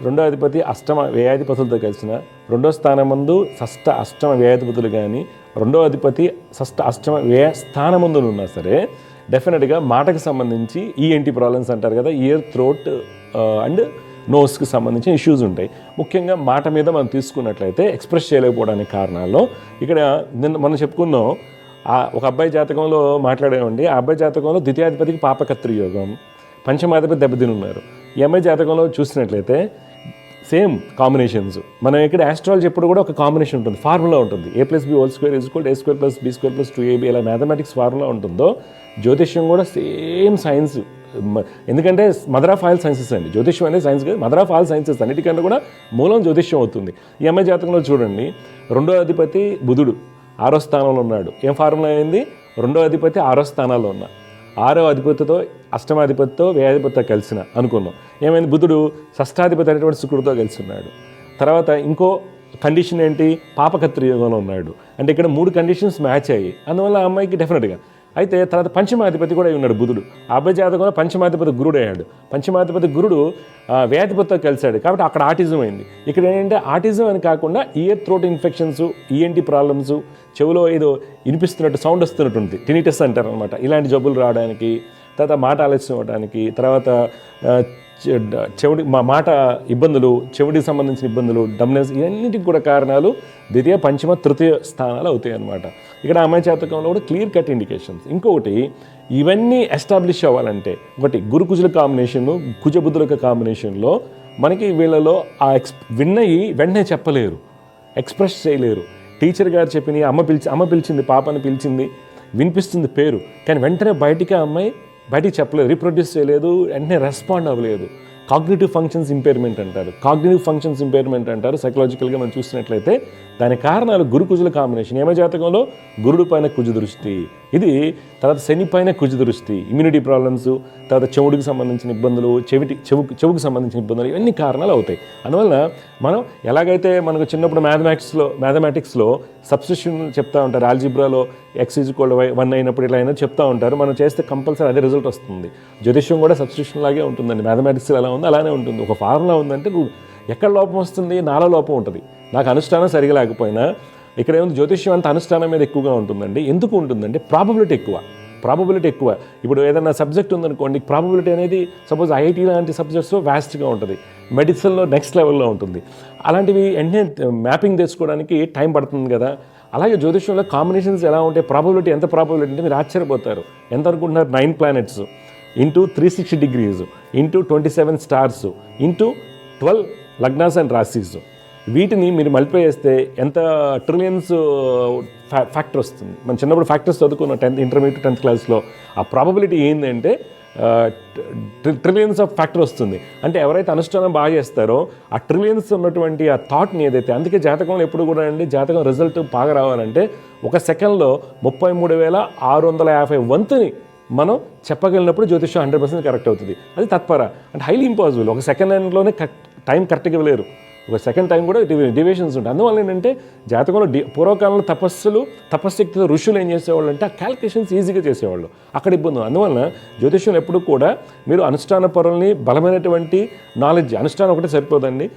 2వ అధిపతి అష్టమ వ్యయాధిపతులతో కలిసిన, 2వ స్థానమందు షష్ఠ అష్టమ వ్యయాధిపతులు కానీ, 2వ అధిపతి షష్ఠ అష్టమ వ్యయ స్థానమందు ఉన్నా సరే డెఫినెట్గా మాటకు సంబంధించి ఈఎన్టీ ప్రాబ్లమ్స్ అంటారు కదా, ఇయర్, థ్రోట్ అండ్ నోస్కి సంబంధించిన ఇష్యూస్ ఉంటాయి. ముఖ్యంగా మాట మీద మనం తీసుకున్నట్లయితే ఎక్స్ప్రెస్ చేయలేకపోవడానికి కారణాల్లో ఇక్కడ మనం చెప్పుకుందాం. ఒక అబ్బాయి జాతకంలో మాట్లాడేవండి, ఆ అబ్బాయి జాతకంలో ద్వితీయాధిపతికి పాపకత్రి యోగం, పంచమాధిపతి దెబ్బతిని ఉన్నారు. ఈ అమ్మాయి జాతకంలో చూసినట్లయితే సేమ్ కాంబినేషన్స్. మనం ఇక్కడ ఆస్ట్రాలజీ ఎప్పుడు కూడా ఒక కాంబినేషన్ ఉంటుంది, ఫార్ములా ఉంటుంది. A+B² A² + B² + 2AB ఇలా మ్యాథమెటిక్స్ ఫార్ములా ఉంటుందో, జ్యోతిష్యం కూడా సేమ్ సైన్స్. ఎందుకంటే మదర్ ఆఫ్ ఆల్ సైన్సెస్ అండి జ్యోతిష్యం అనేది, సైన్స్ కాదు, మదర్ ఆఫ్ ఆల్ సైన్సెస్. అన్నిటికన్నా కూడా మూలం జ్యోతిష్యం అవుతుంది. ఈ అమ్మాయి జాతకంలో చూడండి, 2వ అధిపతి బుధుడు 6వ స్థానంలో ఉన్నాడు. ఏం ఫార్ములా అయింది? 2వ అధిపతి 6వ స్థానాల్లో ఉన్నా, 6వ అధిపతితో అష్టమాధిపతితో వ్యయాధిపతితో కలిసిన అనుకున్నాం. ఏమైంది? బుధుడు షష్ఠాధిపతి అనేటువంటి శుక్రుడితో కలిసి ఉన్నాడు. తర్వాత ఇంకో కండిషన్ ఏంటి, పాపకత్రి యోగంలో ఉన్నాడు అంటే ఇక్కడ 3 కండిషన్స్ మ్యాచ్ అయ్యి, అందువల్ల ఆ అమ్మాయికి డెఫినెట్గా. అయితే తర్వాత పంచమాధిపతి కూడా ఉన్నాడు బుధుడు, ఆ అబ్బాయి జాతకంలో పంచమాధిపతి గురుడు అయ్యాడు. పంచమాధిపతి గురుడు వ్యాధిపతితో కలిశాడు కాబట్టి అక్కడ ఆటిజం అయింది. ఇక్కడ ఏంటంటే ఆటిజం అని కాకుండా year throat infections, ENT problems, చెవిలో ఏదో వినిపిస్తున్నట్టు సౌండ్ వస్తున్నట్టుంది, టినిటస్ అంటారు అనమాట. ఇలాంటి జబ్బులు రావడానికి, తర్వాత మాట ఆలస్యం అవ్వడానికి, తర్వాత చెవిడి మాట ఇబ్బందులు, చెవిడికి సంబంధించిన ఇబ్బందులు, డమ్నెస్, ఇవన్నిటికి కూడా కారణాలు ద్వితీయ, పంచమ, తృతీయ స్థానాలు అవుతాయి అన్నమాట. ఇక్కడ అమ్మాయి జాతకంలో కూడా క్లియర్ కట్ ఇండికేషన్స్. ఇంకొకటి, ఇవన్నీ ఎస్టాబ్లిష్ అవ్వాలంటే ఒకటి గురుకుజుల కాంబినేషను, కుజబుద్ధుల యొక్క కాంబినేషన్లో మనకి వీళ్ళలో ఆ విన్నయి వెంటనే చెప్పలేరు, ఎక్స్ప్రెస్ చేయలేరు. టీచర్ గారు చెప్పిన అమ్మ పిలిచింది, పాపని పిలిచింది, వినిపిస్తుంది పేరు, కానీ వెంటనే బయటికి ఆ అమ్మాయి బయటికి చెప్పలేదు, రీప్రొడ్యూస్ చేయలేదు, వెంటనే రెస్పాండ్ అవ్వలేదు. కాగ్నిటివ్ ఫంక్షన్స్ ఇంపైర్మెంట్ అంటారు. కాగ్నిటివ్ ఫంక్షన్స్ ఇంపైర్మెంట్ అంటారు సైకలాజికల్గా మనం చూసినట్లయితే. దాని కారణాలు గురు కుజుల కాంబినేషన్. ఏమ జాతకంలో గురుడు పైన కుజ దృష్టి, ఇది తర్వాత శని పైన కుజ దృష్టి, ఇమ్యూనిటీ ప్రాబ్లమ్స్, తర్వాత చెవుడికి సంబంధించిన ఇబ్బందులు, చెవుకి సంబంధించిన ఇబ్బందులు, ఇవన్నీ కారణాలు అవుతాయి. అందువల్ల మనం ఎలాగైతే మనకు చిన్నప్పుడు మ్యాథమెటిక్స్లో సబ్స్టిట్యూషన్ చెప్తా ఉంటారు, ఆల్జిబ్రాలో x=1 అయినప్పుడు ఇలా అయినా చెప్తా ఉంటారు, మనం చేస్తే కంపల్సరీ అదే రిజల్ట్ వస్తుంది. జ్యోతిష్యం కూడా సబ్స్టిట్యూషన్ లాగే ఉంటుందండి. మ్యాథమెటిక్స్ ఎలా ఉందో అలానే ఉంటుంది. ఒక ఫార్ములా ఉందంటే ఎక్కడ లోపం వస్తుంది, నాలో లోపం ఉంటుంది. నాకు అనుష్ఠానం సరిగా లేకపోయినా ఇక్కడ ఏముంది, జ్యోతిష్యం అంత అనుష్ఠానం మీద ఎక్కువగా ఉంటుందండి. ఎందుకు ఉంటుందంటే ప్రాబబిలిటీ ఎక్కువ. ఇప్పుడు ఏదైనా సబ్జెక్ట్ ఉందనుకోండి, ప్రాబబిలిటీ అనేది సపోజ్ ఐఐటీ లాంటి సబ్జెక్ట్స్లో వ్యాస్ట్గా ఉంటుంది, మెడిసిన్లో నెక్స్ట్ లెవెల్లో ఉంటుంది. అలాంటివి వెంటనే మ్యాపింగ్ తెచ్చుకోవడానికి టైం పడుతుంది కదా. అలాగే జ్యోతిష్యంలో కాంబినేషన్స్ ఎలా ఉంటాయి, ప్రాబబిలిటీ ఎంత ప్రాబబిలిటీ అంటే మీరు ఆశ్చర్యపోతారు. ఎంత అనుకుంటున్నారు, 9 planets into 360 degrees into 27 stars into 12 lagnas and rashis, వీటిని మీరు మల్టిప్లై చేస్తే ఎంత ట్రిలియన్స్ ఫ్యాక్టర్ వస్తుంది. మనం చిన్నప్పుడు ఫ్యాక్టర్స్ చదువుకున్న 10th ఇంటర్మీడియట్ 10th క్లాస్లో. ఆ ప్రాబబిలిటీ ఏంటంటే ట్రిలియన్స్ ఆఫ్ ఫ్యాక్టర్ వస్తుంది. అంటే ఎవరైతే అనుష్ఠానం బాగా చేస్తారో ఆ ట్రిలియన్స్ ఉన్నటువంటి ఆ థాట్ని ఏదైతే, అందుకే జాతకంలో ఎప్పుడు కూడా అండి, జాతకం రిజల్ట్ బాగా రావాలంటే 1 సెకండ్లో 33,650 వంతుని మనం చెప్పగలిగినప్పుడు జ్యోతిష్యం 100% కరెక్ట్ అవుతుంది. అది తత్పర అంటే హైలీ ఇంపాసిబుల్. 1 సెకండ్లోనే టైం కరెక్ట్గా ఇవ్వలేరు, 1 సెకండ్ టైం కూడా డివియేషన్స్ ఉంటాయి. అందువల్ల ఏంటంటే జాతకంలో పూర్వకాలంలో తపశ్శక్తితో ఋషులు ఏం చేసేవాళ్ళు అంటే ఆ క్యాల్కులేషన్స్ ఈజీగా చేసేవాళ్ళు, అక్కడ ఇబ్బంది. అందువల్ల జ్యోతిష్యం ఎప్పుడు కూడా మీరు అనుష్ఠాన పరుల్ని, బలమైనటువంటి నాలెడ్జ్, అనుష్ఠానం ఒకటే సరిపోదండి,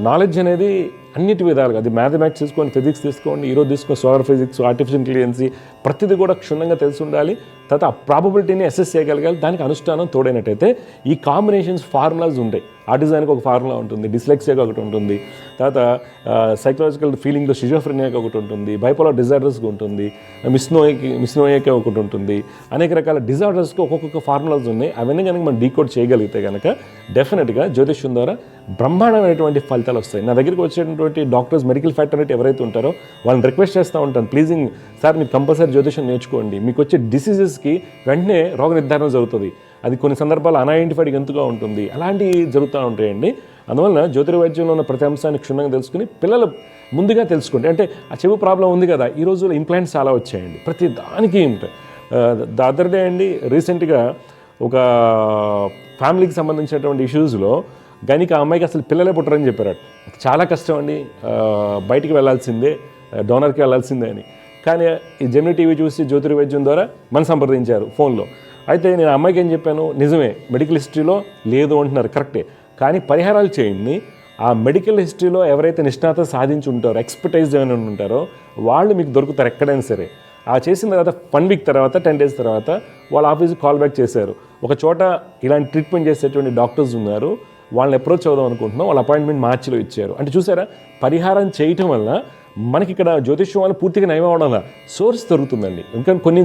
నాలెడ్జ్ అనేది అన్నిటి విధాలుగా, అది మ్యాథమెటిక్స్ తీసుకోండి, ఫిజిక్స్ తీసుకోండి, ఈరోజు తీసుకోండి సోలార్ ఫిజిక్స్, ఆర్టిఫిషియల్ ఇంటెలిజెన్స్, ప్రతిదీ కూడా క్షుణ్ణంగా తెలిసి ఉండాలి. తర్వాత ఆ ప్రాబబిలిటీని అసెస్ చేయగలగాలి. దానికి అనుష్ఠానం తోడైనట్టయితే ఈ కాంబినేషన్స్ ఫార్ములాస్ ఉంటాయి. ఆర్టిజానికి ఒక ఫార్ములా ఉంటుంది, డిస్లెక్సియాకి ఒకటి ఉంటుంది, తర్వాత సైకలాజికల్ ఫీలింగ్లో షిజోఫ్రెనియాకి ఒకటి ఉంటుంది, బైపోలార్ డిజార్డర్స్కి ఉంటుంది, మిస్నోయాకి ఒకటి ఉంటుంది, అనేక రకాల డిజార్డర్స్కి ఒక్కొక్క ఫార్ములాస్ ఉన్నాయి. అవన్నీ కనుక మనం డీకోడ్ చేయగలిగితే కనుక డెఫినెట్గా జ్యోతిష్యం ద్వారా బ్రహ్మాండమైనటువంటి ఫలితాలు వస్తాయి. నా దగ్గరికి వచ్చేటువంటి డాక్టర్స్, మెడికల్ ఫ్యాటర్నిటీ ఎవరైతే ఉంటారో వాళ్ళని రిక్వెస్ట్ చేస్తూ ఉంటాను, ప్లీజింగ్ సార్ మీరు కంపల్సరీ జ్యోతిష్యం నేర్చుకోండి, మీకు వచ్చే డిసీజెస్కి వెంటనే రోగ నిర్ధారణ జరుగుతుంది. అది కొన్ని సందర్భాలు అన్ఐడెంటిఫైడ్ ఎంతగా ఉంటుంది, అలాంటివి జరుగుతూ ఉంటాయండి. అందువలన జ్యోతిర్వైద్యంలో ఉన్న ప్రతి అంశాన్ని క్షుణ్ణంగా తెలుసుకుని పిల్లలు ముందుగా తెలుసుకుంటే, అంటే ఆ చెవు ప్రాబ్లం ఉంది కదా, ఈ రోజుల్లో ఇంప్లాంట్స్ చాలా వచ్చాయండి, ప్రతి దానికి ఉంటాయి. ద అదర్ డే అండి, రీసెంట్గా ఒక ఫ్యామిలీకి సంబంధించినటువంటి ఇష్యూస్లో గైనిక్ ఆ అమ్మాయికి అసలు పిల్లలే పుట్టరని చెప్పారు. చాలా కష్టం అండి, బయటికి వెళ్ళాల్సిందే, డోనర్కి వెళ్ళాల్సిందే అని. కానీ ఈ జెమిని టీవీ చూసి జ్యోతిర్వైద్యం ద్వారా మనం సంప్రదించారు ఫోన్లో. అయితే నేను అమ్మాయికి ఏం చెప్పాను, నిజమే మెడికల్ హిస్టరీలో లేదు అంటున్నారు, కరెక్టే, కానీ పరిహారాలు చేయండి. ఆ మెడికల్ హిస్టరీలో ఎవరైతే నిష్ణాత సాధించి ఉంటారో, ఎక్స్పర్టైజ్ ఏమైనా ఉంటారో వాళ్ళు మీకు దొరుకుతారు ఎక్కడైనా సరే. ఆ చేసిన తర్వాత 1 వీక్ తర్వాత 10 days తర్వాత వాళ్ళ ఆఫీస్కి కాల్ బ్యాక్ చేశారు. ఒక చోట ఇలాంటి ట్రీట్మెంట్ చేసేటువంటి డాక్టర్స్ ఉన్నారు, వాళ్ళని అప్రోచ్ అవుదాం అనుకుంటున్నాం, వాళ్ళ అపాయింట్మెంట్ మార్చిలో ఇచ్చారు. అంటే చూసారా, పరిహారం చేయటం వల్ల మనకి ఇక్కడ జ్యోతిష్యం వల్ల పూర్తిగా నయమం అవడం సోర్స్ దొరుకుతుందండి. ఇంకా కొన్ని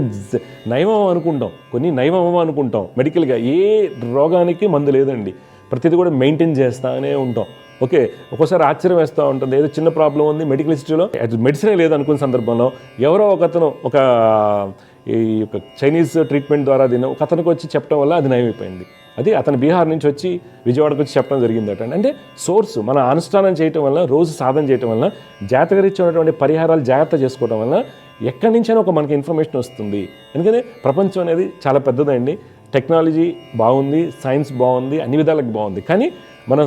నయమం అనుకుంటాం, కొన్ని నయమం అనుకుంటాం. మెడికల్గా ఏ రోగానికి మందు లేదండి, ప్రతిదీ కూడా మెయింటైన్ చేస్తానే ఉంటాం. ఓకే, ఒక్కోసారి ఆశ్చర్యం వేస్తూ ఉంటుంది, ఏదో చిన్న ప్రాబ్లం ఉంది మెడికల్ హిస్టరీలో, మెడిసినే లేదు అనుకున్న సందర్భంలో ఎవరో ఒకతను ఒక చైనీస్ ట్రీట్మెంట్ ద్వారా ఒక అతనికి వచ్చి చెప్పడం వల్ల అది నయమైపోయింది. అది అతను బీహార్ నుంచి వచ్చి విజయవాడకు వచ్చి చెప్పడం జరిగిందట. అంటే సోర్సు మన అనుష్ఠానం చేయటం వల్ల, రోజు సాధన చేయటం వల్ల, జాతకరీత్యా ఉన్నటువంటి పరిహారాలు జాగ్రత్త చేసుకోవడం వల్ల ఎక్కడి నుంచైనా ఒక మనకి ఇన్ఫర్మేషన్ వస్తుంది. ఎందుకంటే ప్రపంచం అనేది చాలా పెద్దదండి, టెక్నాలజీ బాగుంది, సైన్స్ బాగుంది, అన్ని విధాలకు బాగుంది, కానీ మనం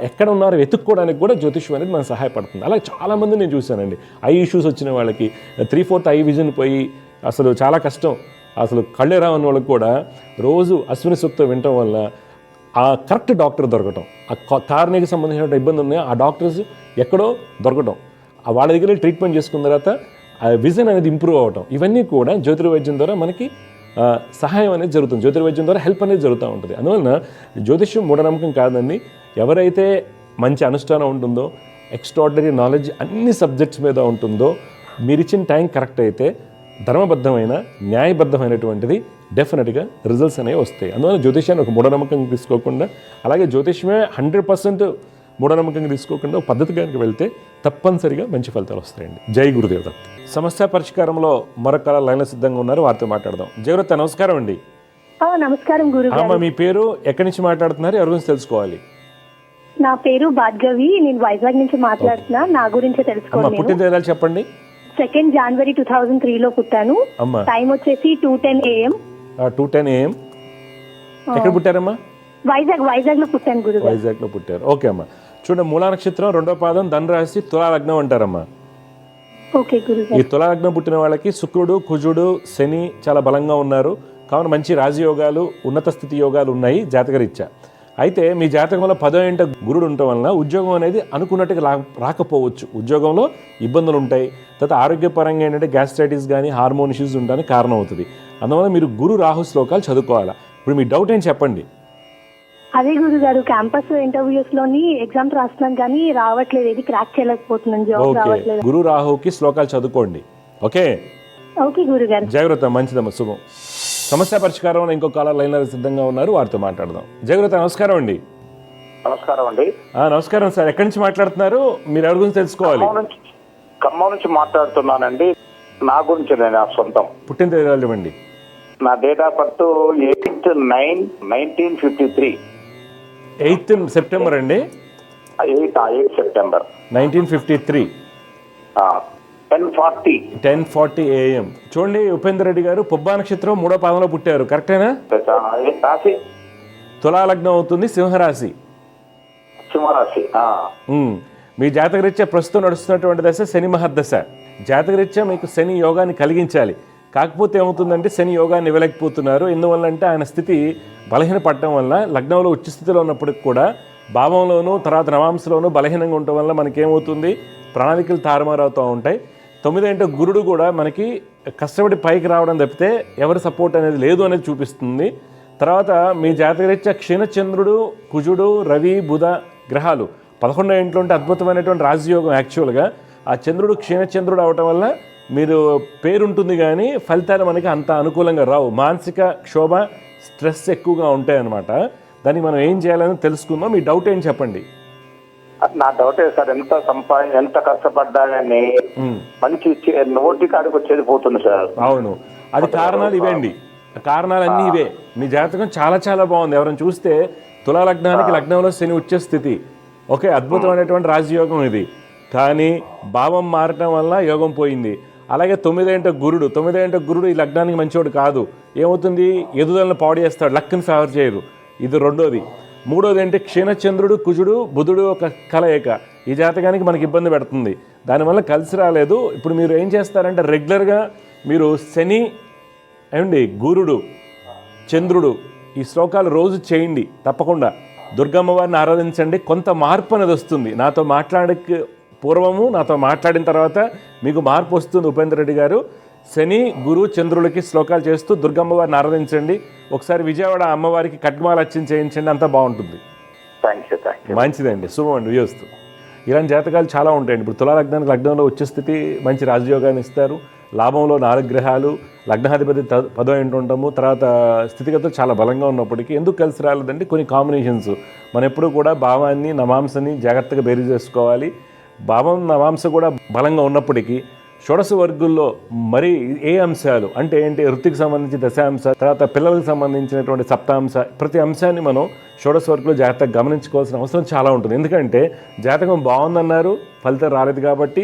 ఎక్కడ ఉన్నారో వెతుక్కోవడానికి కూడా జ్యోతిష్యం అనేది మనకు సహాయపడుతుంది. అలాగే చాలామంది నేను చూశానండి, ఐ ఇష్యూస్ వచ్చిన వాళ్ళకి 3/4 ఐ విజన్ పోయి అసలు చాలా కష్టం, అసలు కళ్ళే రావని వాళ్ళకి కూడా రోజు అశ్విని సూక్తం వినటం వల్ల ఆ కరెక్ట్ డాక్టర్ దొరకటం, ఆ కార్నికి సంబంధించిన ఇబ్బంది ఉన్నాయి ఆ డాక్టర్స్ ఎక్కడో దొరకటం, వాళ్ళ దగ్గర ట్రీట్మెంట్ చేసుకున్న తర్వాత ఆ విజన్ అనేది ఇంప్రూవ్ అవ్వటం, ఇవన్నీ కూడా జ్యోతిర్వైద్యం ద్వారా మనకి సహాయం అనేది జరుగుతుంది. జ్యోతిర్వైద్యం ద్వారా హెల్ప్ అనేది జరుగుతూ ఉంటుంది. అందువలన జ్యోతిష్యం మూఢనమ్మకం కాదండి. ఎవరైతే మంచి అనుష్ఠానం ఉంటుందో, ఎక్స్ట్రాడినరీ నాలెడ్జ్ అన్ని సబ్జెక్ట్స్ మీద ఉంటుందో, మీరు ఇచ్చిన టైం కరెక్ట్ అయితే ధర్మబద్ధమైన న్యాయబద్ధమైనటువంటిది డెఫినెట్గా రిజల్ట్స్ అనేవి వస్తాయి. అందువల్ల జ్యోతిష్యాన్ని ఒక మూఢనమ్మకంగా తీసుకోకుండా, అలాగే జ్యోతిష్యమే 100% మూఢనమ్మకంగా తీసుకోకుండా ఒక పద్ధతి కనుక వెళ్తే తప్పనిసరిగా మంచి ఫలితాలు వస్తాయండి. జై గురుదేవ్ దత్. సమస్య పరిష్కారంలో మరొక లైన్లో సిద్ధంగా ఉన్నారు, వారితో మాట్లాడదాం. జయవృత నమస్కారం అండి. నమస్కారం గురుగారు. అమ్మ మీ పేరు, ఎక్కడి నుంచి మాట్లాడుతున్నారు, ఎవరి గురించి తెలుసుకోవాలి? నా పేరు భార్గవి, నేను వైజాగ్ నుంచి మాట్లాడుతున్నా. నా గురించి తెలుసుకోవాలి. పుట్టిన తేదీలు చెప్పండి. 2 జనవరి 2003 పుట్టాను. టైం వచ్చేసి 2:10 AM. 2:10 AM. ఎక్కడ పుట్టారమ్మా? వైజాగ్ లో పుట్టాను గురుగారు. వైజాగ్ లో పుట్టారు. ఓకే అమ్మా. చూడండి, మూలా నక్షత్రం 2వ పాదం, ధనురాశి, తులా లగ్నం అంటారమ్మా. ఓకే గురుగారు. ఈ తులా లగ్నం పుట్టిన వాళ్ళకి శుక్రుడు, కుజుడు, శని చాలా బలంగా ఉన్నారు. కావున మంచి రాజయోగాలు, ఉన్నత స్థితి యోగాలు ఉన్నాయి జాతకరీత్యా. అయితే మీ జాతకంలో 10వ ఇంట గురుడు ఉండటం వలన ఉద్యోగం అనేది అనుకున్నట్టుగా రాకపోవచ్చు, ఉద్యోగంలో ఇబ్బందులు ఉంటాయి. తర్వాత ఆరోగ్యపరంగా ఏంటంటే గ్యాస్ట్రైటిస్ కానీ హార్మోన్ ఇష్యూస్ ఉండడానికి కారణం అవుతుంది. అందువల్ల మీరు గురు రాహు శ్లోకాలు చదువుకోవాలా. ఇప్పుడు మీ డౌట్ ఏం చెప్పండి. అదే గురుగారు, క్యాంపస్ ఇంటర్వ్యూస్ లోని ఎగ్జామ్స్ రాస్తున్నాం కానీ రావట్లేదు, ఇది క్రాక్ చేయలేకపోతున్నాను, జాబ్ రావట్లేదు. గురు రాహుకి శ్లోకాలు చదువుకోండి. ఓకే ఓకే గురుగారు. జయవ్రత, మంచిదమ్మ, శుభం. సమస్య పరిష్కారం ఇంకో కాలర్ లైన్ సిద్ధంగా ఉన్నారు, వారితో మాట్లాడదాం. జయవ్రత నమస్కారం అండి. నమస్కారం అండి. నమస్కారం సార్, ఎక్కడి నుంచి మాట్లాడుతున్నారు, మీరు ఎవరి గురించి తెలుసుకోవాలి? ఖమ్మం నుంచి మాట్లాడుతున్నానండి. నా గురించి నేను సొంతం పుట్టిన తేదీలు ఇవ్వండి. నా date of birth 8/9/1953. 8th September అండి. 8 సెప్టెంబర్ 1953. 10:40 AM. చూడండి ఉపేందర్ రెడ్డి గారు, పుబ్బా నక్షత్రం 3వ పాదంలో పుట్టారు, కరెక్టేనా? రాశి తులా లగ్నం అవుతుంది, సింహరాశి. మీ జాతకరీత్యా ప్రస్తుతం నడుస్తున్నటువంటి దశ శని మహర్దశ. జాతకరీత్యా మీకు శని యోగాన్ని కలిగించాలి. కాకపోతే ఏమవుతుందంటే శని యోగాన్ని ఇవ్వలేకపోతున్నారు. ఎందువల్ల అంటే ఆయన స్థితి బలహీన పడటం వల్ల లగ్నంలో ఉచ్చ స్థితిలో ఉన్నప్పటికి కూడా భావంలోనూ తర్వాత నవాంశలోనూ బలహీనంగా ఉండటం వల్ల మనకేమవుతుంది, ప్రణాళికలు తారుమారవుతూ ఉంటాయి. 9వ ఇంట గురుడు కూడా మనకి కష్టపడి పైకి రావడం తప్పితే ఎవరి సపోర్ట్ అనేది లేదు అనేది చూపిస్తుంది. తర్వాత మీ జాతకరీత్యా క్షీణచంద్రుడు, కుజుడు, రవి, బుధ గ్రహాలు 11వ ఇంట్లో ఉంటే అద్భుతమైనటువంటి రాజయోగం. యాక్చువల్గా ఆ చంద్రుడు క్షీణచంద్రుడు అవటం వల్ల మీరు పేరుంటుంది కానీ ఫలితాలు మనకి అంత అనుకూలంగా రావు. మానసిక క్షోభ, స్ట్రెస్ ఎక్కువగా ఉంటాయి అన్నమాట. దానికి మనం ఏం చేయాలని తెలుసుకుందాం. మీ డౌట్ ఏం చెప్పండి. నా డౌటే సార్, ఎంత కష్టపడ్డానని మంచి నోటి కాడికి వచ్చేది పోతుంది సార్. అవును, అది కారణాలు ఇవేండి, కారణాలన్నీ ఇవే. మీ జాతకం చాలా చాలా బాగుంది. ఎవరైనా చూస్తే తులా లగ్నానికి లగ్నంలో శని ఉచ్చ స్థితి. ఓకే, అద్భుతమైనటువంటి రాజయోగం ఇది. కానీ భావం మారటం వల్ల యోగం పోయింది. అలాగే 9వ ఇంట గురుడు ఈ లగ్నానికి మంచివాడు కాదు. ఏమవుతుంది, ఎదుగుదలను పాడు చేస్తాడు, లక్ని ఫేవర్ చేయరు. ఇది రెండోది. 3వది అంటే క్షీణచంద్రుడు, కుజుడు, బుధుడు ఒక కలయిక ఈ జాతకానికి మనకి ఇబ్బంది పెడుతుంది. దానివల్ల కలిసి రాలేదు. ఇప్పుడు మీరు ఏం చేస్తారంటే రెగ్యులర్గా మీరు శని అండి, గురుడు, చంద్రుడు ఈ శ్లోకాలు రోజు చేయండి తప్పకుండా. దుర్గమ్మ వారిని ఆరాధించండి, కొంత మార్పు అనేది వస్తుంది. నాతో పూర్వము నాతో మాట్లాడిన తర్వాత మీకు మార్పు వస్తుంది. ఉపేందర్ రెడ్డి గారు, శని, గురు, చంద్రులకి శ్లోకాలు చేస్తూ దుర్గమ్మ వారిని ఆరాధించండి. ఒకసారి విజయవాడ అమ్మవారికి కట్మాల అర్చన చేయించండి, అంతా బాగుంటుంది. మంచిదండి, శుభం అండి, వియోస్తు. ఇలాంటి జాతకాలు చాలా ఉంటాయండి. ఇప్పుడు తులా లగ్నానికి లగ్నంలో వచ్చే స్థితి మంచి రాజయోగాన్ని ఇస్తారు. లాభంలో 4 గ్రహాలు, లగ్నాధిపతి 10వ ఇంట ఉంటాము. తర్వాత స్థితిగతులు చాలా బలంగా ఉన్నప్పటికీ ఎందుకు కలిసి రాలేదంటే కొన్ని కాంబినేషన్స్. మనం ఎప్పుడు కూడా భావాన్ని, నవాంశని జాగ్రత్తగా బేరీ చేసుకోవాలి. భావం, నవాంశ కూడా బలంగా ఉన్నప్పటికీ షోడశ వర్గుల్లో మరి ఏ అంశాలు అంటే ఏంటి, వృత్తికి సంబంధించి దశాంశ, తర్వాత పిల్లలకు సంబంధించినటువంటి సప్తాంశ, ప్రతి అంశాన్ని మనం షోడశ వర్గులో జాగ్రత్తగా గమనించుకోవాల్సిన అవసరం చాలా ఉంటుంది. ఎందుకంటే జాతకం బాగుందన్నారు, ఫలితం రాలేదు కాబట్టి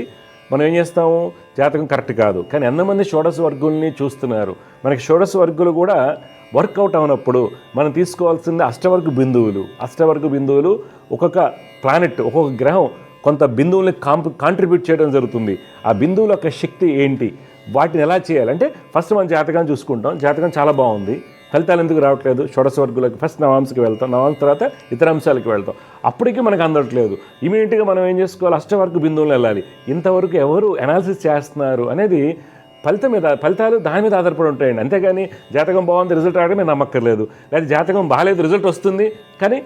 మనం ఏం చేస్తాము, జాతకం కరెక్ట్ కాదు. కానీ ఎంతమంది షోడశ వర్గుల్ని చూస్తున్నారు. మనకి షోడశ వర్గులు కూడా వర్కౌట్ అవునప్పుడు మనం తీసుకోవాల్సింది అష్టవర్గ బిందువులు ఒక్కొక్క ప్లానెట్, ఒక్కొక్క గ్రహం కొంత బిందువుల్ని కాంట్రిబ్యూట్ చేయడం జరుగుతుంది. ఆ బిందువుల యొక్క శక్తి ఏంటి, వాటిని ఎలా చేయాలంటే ఫస్ట్ మనం జాతకాన్ని చూసుకుంటాం. జాతకం చాలా బాగుంది, ఫలితాలు ఎందుకు రావట్లేదు, షోడశ వర్గులకు ఫస్ట్ నవాంశకి వెళ్తాం, నవాంశ తర్వాత ఇతర అంశాలకు వెళ్తాం. అప్పటికీ మనకు అందట్లేదు. ఇమీడియట్గా మనం ఏం చేసుకోవాలి, అష్టవర్గ బిందువులు వెళ్ళాలి. ఇంతవరకు ఎవరు అనాలిసిస్ చేస్తున్నారు అనేది ఫలితాలు దాని మీద ఆధారపడి ఉంటాయండి. అంతేగాని జాతకం బాగుంది రిజల్ట్ రావడం మేము నమ్మక్కర్లేదు, లేదా జాతకం బాగాలేదు రిజల్ట్ వస్తుంది కానీ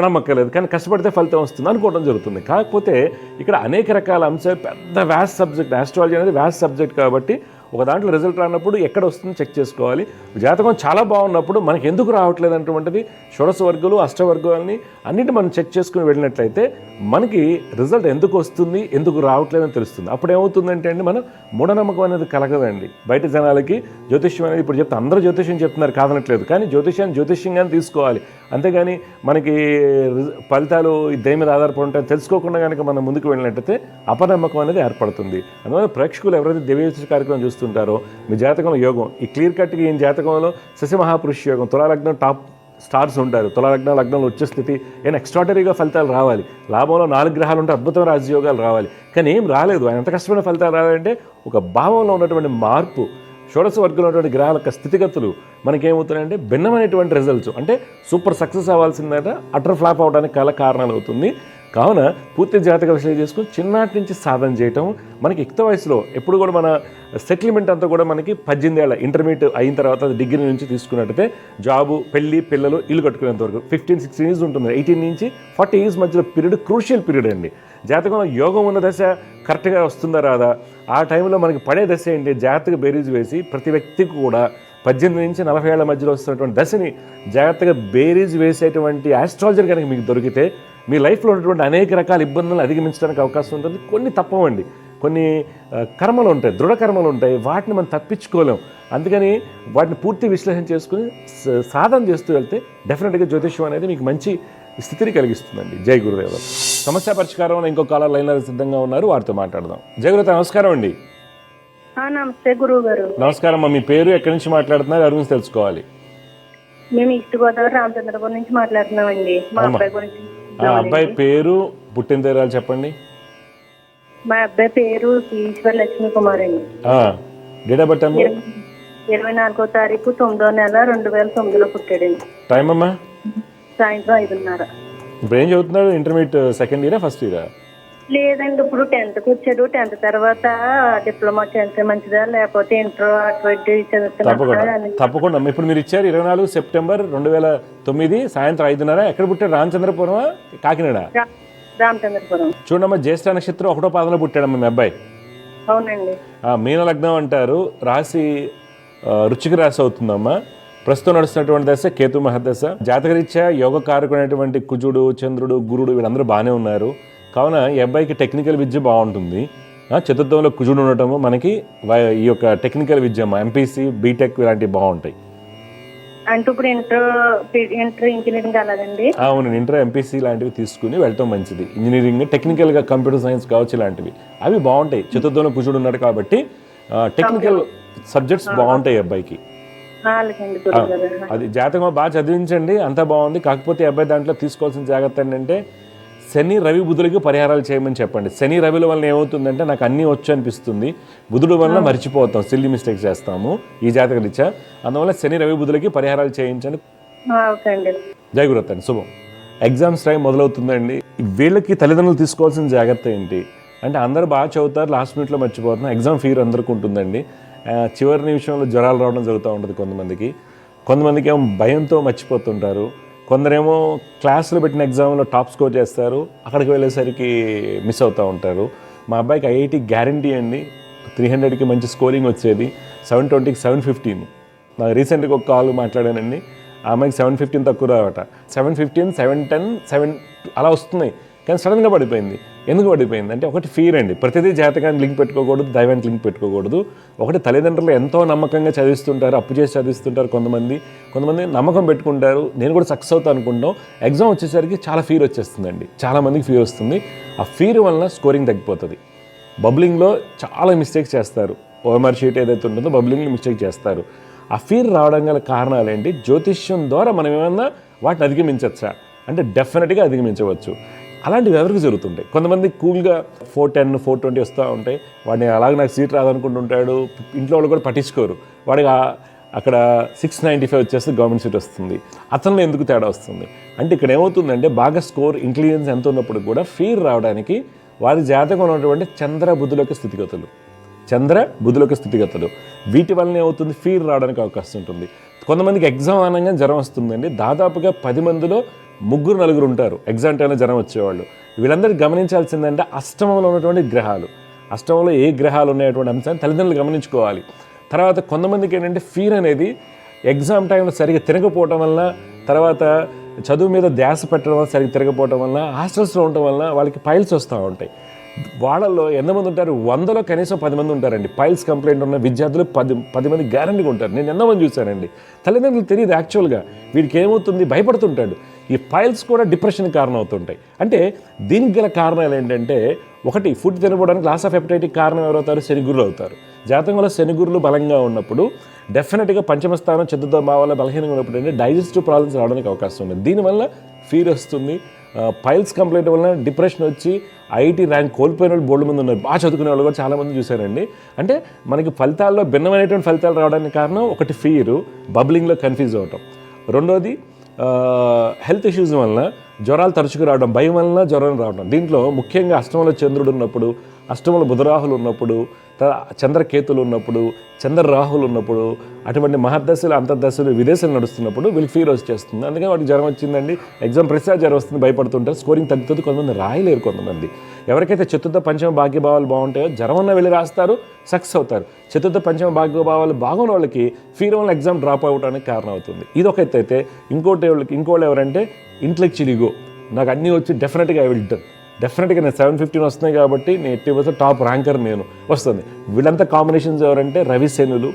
నమ్మక్కర్లేదు, కానీ కష్టపడితే ఫలితం వస్తుంది అనుకోవడం జరుగుతుంది. కాకపోతే ఇక్కడ అనేక రకాల అంశాలు, పెద్ద వ్యాస్ట్ సబ్జెక్ట్. ఆస్ట్రాలజీ అనేది వ్యాస్ట్ సబ్జెక్ట్ కాబట్టి ఒక దాంట్లో రిజల్ట్ రానప్పుడు ఎక్కడ వస్తుందో చెక్ చేసుకోవాలి. జాతకం చాలా బాగున్నప్పుడు మనకి ఎందుకు రావట్లేదు అటువంటిది షోడశ వర్గాలు అష్టవర్గాలని అన్నిటి మనం చెక్ చేసుకుని వెళ్ళినట్లయితే మనకి రిజల్ట్ ఎందుకు వస్తుంది, ఎందుకు రావట్లేదని తెలుస్తుంది. అప్పుడు ఏమవుతుందంటే అండి, మనం మూఢనమ్మకం అనేది కలగదండి. బయట జనాలకి జ్యోతిష్యం అనేది ఇప్పుడు చెప్తే అందరూ జ్యోతిష్యం చెప్తున్నారు కాదనట్లేదు, కానీ జ్యోతిష్యంగానే తీసుకోవాలి. అంతేగాని మనకి ఫలితాలు దేని మీద ఆధారపడి ఉంటాయో తెలుసుకోకుండా కనుక మనం ముందుకు వెళ్ళినట్టయితే అపనమ్మకం అనేది ఏర్పడుతుంది. అందువల్ల ప్రేక్షకులు ఎవరైతే దివ్యజ్యోతిష కార్యక్రమం చూస్తుంటారో మీ జాతకంలో యోగం ఈ క్లియర్ కట్గా ఈ జాతకంలో శశి మహాపురుష యోగం, తులాలగ్నం టాప్ స్టార్స్ ఉంటారు, లగ్నంలో వచ్చే స్థితి ఏమైనా ఎక్స్ట్రాడనరీగా ఫలితాలు రావాలి. లాభంలో 4 గ్రహాలు ఉంటే అద్భుతమైన రాజయోగాలు రావాలి, కానీ ఏం రాలేదు. ఆయన ఎంత కష్టమైన ఫలితాలు రావాలంటే ఒక భావంలో ఉన్నటువంటి మార్పు, షోడశ వర్గంలో ఉన్నటువంటి గ్రహాల యొక్క స్థితిగతులు మనకేమవుతున్నాయంటే భిన్నమైనటువంటి రిజల్ట్స్, అంటే సూపర్ సక్సెస్ అవ్వాల్సిందట అటర్ ఫ్లాప్ అవడానికి చాలా కారణాలు అవుతుంది. కావున పూర్తి జాతక విశ్లేషణ చేసుకుని చిన్నటి నుంచి సాధన చేయటం. మనకి యుక్త వయసులో ఎప్పుడు కూడా మన సెటిల్మెంట్ అంతా కూడా మనకి 18 ఏళ్ళ ఇంటర్మీడియట్ అయిన తర్వాత డిగ్రీ నుంచి తీసుకున్నట్టయితే జాబు, పెళ్ళి, పిల్లలు, ఇల్లు కట్టుకునేంత వరకు 15-16 years ఉంటుంది. 18 నుంచి 40 years మధ్యలో పీరియడ్ క్రూషియల్ పీరియడ్ అండి. జాతకంలో యోగం ఉన్న దశ కరెక్ట్గా వస్తుందా రాదా, ఆ టైంలో మనకి పడే దశ ఏంటి, జాతక బేరీజ్ వేసి ప్రతి వ్యక్తికి కూడా 18 నుంచి 40 ఏళ్ల మధ్యలో వస్తున్నటువంటి దశని జాగ్రత్తగా బేరీజ్ వేసేటువంటి ఆస్ట్రాలజర్ కనుక మీకు దొరికితే మీ లైఫ్లో ఉన్నటువంటి అనేక రకాల ఇబ్బందులను అధిగమించడానికి అవకాశం ఉంటుంది. కొన్ని తప్పవండి, కొన్ని కర్మలు ఉంటాయి, దృఢ కర్మలు ఉంటాయి, వాటిని మనం తప్పించుకోలేం. అందుకని వాటిని పూర్తి విశ్లేషణ చేసుకుని సాధన చేస్తూ వెళ్తే డెఫినెట్గా జ్యోతిష్యం అనేది మీకు మంచి స్థితిని కలిగిస్తుందండి. జై గురుదేవ. సమస్య పరిష్కారం ఇంకో కాలర్ లైన్లో సిద్ధంగా ఉన్నారు, వారితో మాట్లాడదాం. జై గురుదేవ, నమస్కారం అండి. నమస్తే గురువు గారు. నమస్కారం అమ్మా, మీ పేరు, ఎక్కడి నుంచి మాట్లాడుతున్నారు, ఎవరి గురించి తెలుసుకోవాలి? మేము ఈస్ట్ గోదావరి రామచంద్రపురం నుంచి మాట్లాడుతున్నామండి. మా అబ్బాయి గురించి. అబ్బాయి పేరు, పుట్టిన తేరాలు చెప్పండి. మా అబ్బాయి పేరు ఈశ్వర్ లక్ష్మీ కుమార్ అండి. డేట్ ఆఫ్ బర్త్ 24వ తారీఖు 9వ నెల 2009లో పుట్టాడండి. టైం అమ్మా? సాయంత్రం 5:30. ఇప్పుడు ఏం చదువుతున్నాడు? ఇంటర్మీడియట్ సెకండ్ ఇయరా ఫస్ట్ ఇయరా? లేదండి, ఇప్పుడు 10th వచ్చాడు. 10th తర్వాత డిప్లొమా చేస్తే మంచిదా, లేకపోతే ఇంటర్ అటువంటి చదువుతున్నా? తప్పకుండా. ఇప్పుడు మీరు ఇచ్చారు 24 సెప్టెంబర్ 2009 సాయంత్రం 5:30. ఎక్కడ పుట్టాడు? రామచంద్రపురమా, కాకినాడ? రామచంద్రపురం. చూడమ్మా, జ్యేష్ఠ నక్షత్రం 1వ పాదంలో పుట్టాడమ్మా మీ అబ్బాయి. అవునండి. మీన లగ్నం అంటారు, రాశి వృశ్చిక రాశి అవుతుందమ్మా. ప్రస్తుతం నడుస్తున్నటువంటి దశ కేతు మహర్దశ. జాతకరీత్యా యోగకారకుడైనటువంటి కుజుడు, చంద్రుడు, గురుడు వీళ్ళందరూ బాగానే ఉన్నారు. కావున ఈ అబ్బాయికి టెక్నికల్ విద్య బాగుంటుంది. చతుర్థంలో కుజుడు ఉండటము మనకి ఈ యొక్క టెక్నికల్ విద్య ఎంపీసీ, బీటెక్ ఇలాంటివి బాగుంటాయి. అంటే ఇప్పుడు ఇంటర్ ఇంజనీరింగ్ అలాగండి? అవును, ఇంటర్ ఎంపీసీ లాంటివి తీసుకుని వెళ్ళటం మంచిది. ఇంజనీరింగ్, టెక్నికల్గా కంప్యూటర్ సైన్స్ కావచ్చు, ఇలాంటివి అవి బాగుంటాయి. చతుర్థంలో కుజుడు ఉన్నాడు కాబట్టి టెక్నికల్ సబ్జెక్ట్స్ బాగుంటాయి అబ్బాయికి. అది జాతకం బాగా చదివించండి, అంతా బాగుంది. కాకపోతే అబ్బాయి దాంట్లో తీసుకోవాల్సిన జాగ్రత్త ఏంటంటే శని, రవి, బుధులకి పరిహారాలు చేయమని చెప్పండి. శని, రవిల వల్ల ఏమవుతుందంటే నాకు అన్నీ వచ్చు అనిపిస్తుంది, బుధుడు వల్ల మర్చిపోతాం, సిల్లీ మిస్టేక్స్ చేస్తాము ఈ జాతక రీత్యా. అందువల్ల శని, రవి, బుధులకి పరిహారాలు చేయించండి. జై గురుత్త. శుభం. ఎగ్జామ్స్ టైం మొదలవుతుందండి. వీళ్ళకి తల్లిదండ్రులు తీసుకోవాల్సిన జాగ్రత్త ఏంటి అంటే, అందరూ బాగా చదువుతారు, లాస్ట్ మినిట్లో మర్చిపోతున్నారు. ఎగ్జామ్ ఫీర్ అందరికీ ఉంటుందండి. చివరి నిమిషంలో జ్వరాలు రావడం జరుగుతూ ఉంటుంది కొంతమందికి ఏమో భయంతో మర్చిపోతుంటారు. కొందరేమో క్లాసులో పెట్టిన ఎగ్జామ్లో టాప్ స్కోర్ చేస్తారు, అక్కడికి వెళ్ళేసరికి మిస్ అవుతూ ఉంటారు. మా అబ్బాయికి IIT గ్యారంటీ అండి. 300కి మంచి స్కోరింగ్ వచ్చేది, 720కి 715. నాకు రీసెంట్గా ఒక కాల్ మాట్లాడానండి, ఆ అమ్మాయికి 715 తక్కువ రావట. 715, 710, 7 అలా వస్తున్నాయి, కానీ సడన్గా పడిపోయింది. ఎందుకు పడిపోయింది అంటే, ఒకటి ఫీర్ అండి. ప్రతిదీ జాతకాన్ని లింక్ పెట్టుకోకూడదు, దైవానికి లింక్ పెట్టుకోకూడదు. ఒకటి తల్లిదండ్రులు ఎంతో నమ్మకంగా చదివిస్తుంటారు, అప్పు చేసి చదివిస్తుంటారు. కొంతమంది నమ్మకం పెట్టుకుంటారు, నేను కూడా సక్సెస్ అవుతాను అనుకుంటాం. ఎగ్జామ్ వచ్చేసరికి చాలా ఫీర్ వచ్చేస్తుందండి, చాలామందికి ఫీర్ వస్తుంది. ఆ ఫీర్ వలన స్కోరింగ్ తగ్గిపోతుంది. బబ్లింగ్లో చాలా మిస్టేక్స్ చేస్తారు. ఓఎంఆర్ షీట్ ఏదైతే ఉంటుందో బబ్లింగ్లో మిస్టేక్ చేస్తారు. ఆ ఫీర్ రావడం గల కారణాలు ఏంటి? జ్యోతిష్యం ద్వారా మనం ఏమన్నా వాటిని అధిగమించవచ్చా అంటే డెఫినెట్గా అధిగమించవచ్చు. అలాంటివి ఎవరికి జరుగుతుంటాయి. కొంతమంది కూల్గా 410 420 వస్తూ ఉంటాయి. వాడిని అలాగే నాకు సీట్ రాదనుకుంటుంటాడు. ఇంట్లో వాళ్ళు కూడా పట్టించుకోరు. వాడికి అక్కడ 695 వచ్చేస్తే గవర్నమెంట్ సీట్ వస్తుంది. అతనిలో ఎందుకు తేడా వస్తుంది అంటే ఇక్కడ ఏమవుతుందంటే బాగా స్కోర్ ఇంటెలిజెన్స్ ఎంత ఉన్నప్పుడు కూడా ఫీర్ రావడానికి వారి జాతకం ఉన్నటువంటి చంద్ర బుధులకి స్థితిగతులు వీటి వలన ఏమవుతుంది ఫీర్ రావడానికి అవకాశం ఉంటుంది. కొంతమందికి ఎగ్జామ్ అనగా జ్వరం వస్తుందండి. దాదాపుగా 10 మందిలో 3-4 ఉంటారు ఎగ్జామ్ టైంలో జ్వరం వచ్చేవాళ్ళు. వీళ్ళందరికీ గమనించాల్సిందంటే అష్టమంలో ఉన్నటువంటి గ్రహాలు, అష్టమంలో ఏ గ్రహాలు ఉన్నాయటువంటి అంశాన్ని తల్లిదండ్రులు గమనించుకోవాలి. తర్వాత కొంతమందికి ఏంటంటే ఫీర్ అనేది ఎగ్జామ్ టైంలో సరిగ్గా తిరగపోవటం వల్ల, తర్వాత చదువు మీద ధ్యాస పెట్టడం వల్ల సరిగ్గా తిరగపోవటం వల్ల, హాస్టల్స్లో ఉండటం వల్ల వాళ్ళకి పైల్స్ వస్తూ ఉంటాయి. వాళ్ళల్లో ఎంతమంది ఉంటారు? 100లో కనీసం 10 మంది ఉంటారండి. పైల్స్ కంప్లైంట్ ఉన్న విద్యార్థులు 10 మంది గ్యారంటీగా ఉంటారు. నేను ఎంతమంది చూశానండి. తల్లిదండ్రులు తెలియదు యాక్చువల్గా వీడికి ఏమవుతుంది, భయపడుతుంటాడు. ఈ పైల్స్ కూడా డిప్రెషన్కి కారణం అవుతుంటాయి. అంటే దీనికి గల కారణాలు ఏంటంటే, ఒకటి ఫుడ్ తినకపోవడానికి లాస్ ఆఫ్ హెపటైటిక్ కారణం ఎవరవుతారు? శనిగురులు అవుతారు. జాతకంలో శనిగురులు బలంగా ఉన్నప్పుడు డెఫినెట్గా పంచమ స్థానం చతుర్థ భావాల బలహీనంగా ఉన్నప్పుడు అంటే డైజెస్టివ్ ప్రాబ్లమ్స్ రావడానికి అవకాశం ఉంది. దీనివల్ల ఫీర్ వస్తుంది. పైల్స్ కంప్లైంట్ వల్ల డిప్రెషన్ వచ్చి ఐఐటీ ర్యాంక్ కోల్పోయిన వాళ్ళు బోర్డు మంది ఉన్నారు. బాగా చదువుకునే వాళ్ళు కూడా చాలామంది చూశారండి. అంటే మనకి ఫలితాల్లో భిన్నమైనటువంటి ఫలితాలు రావడానికి కారణం ఒకటి ఫీరు, బబ్లింగ్లో కన్ఫ్యూజ్ అవ్వటం. రెండోది హెల్త్ ఇష్యూస్ వలన జ్వరాలు తరచుగా రావడం, భయం వలన జ్వరం రావడం. దీంట్లో ముఖ్యంగా అష్టమంలో చంద్రుడు ఉన్నప్పుడు, అష్టమంలో బుధరాహులు ఉన్నప్పుడు, చంద్రకేతులు ఉన్నప్పుడు, చంద్రరాహులు ఉన్నప్పుడు, అటువంటి మహర్దశలు అంతర్దశలు విదేశాలు నడుస్తున్నప్పుడు వీళ్ళకి ఫీర్ వచ్చేస్తుంది. అందుకని వాడికి జ్వరం వచ్చిందండి, ఎగ్జామ్ ప్రతిసారి జ్వరం వస్తుంది, భయపడుతుంటారు, స్కోరింగ్ తగ్గుతుంది. కొంతమంది రాయలేరు. కొంతమంది ఎవరికైతే చతుర్థ పంచమ భాగ్యభావాలు బాగుంటాయో జ్వరం ఉన్న వెళ్ళి రాస్తారు, సక్సెస్ అవుతారు. చతుర్థ పంచమ భాగ్యభావాలు బాగున్న వాళ్ళకి ఫీర్ వల్ల ఎగ్జామ్ డ్రాప్ అవ్వడానికి కారణం అవుతుంది. ఇది ఒక ఎత్తు అయితే, ఇంకోళ్ళు ఎవరంటే ఇంటెలెక్చువల్ ఈగో. నాకు అన్నీ వచ్చి డెఫినెట్గా ఐ విల్ డన్, డెఫినెట్గా నేను 715 వస్తున్నాయి కాబట్టి నేను 80% టాప్ ర్యాంకర్ నేను వస్తుంది. వీళ్ళంతా కాంబినేషన్స్ ఎవరంటే రవిశనులు,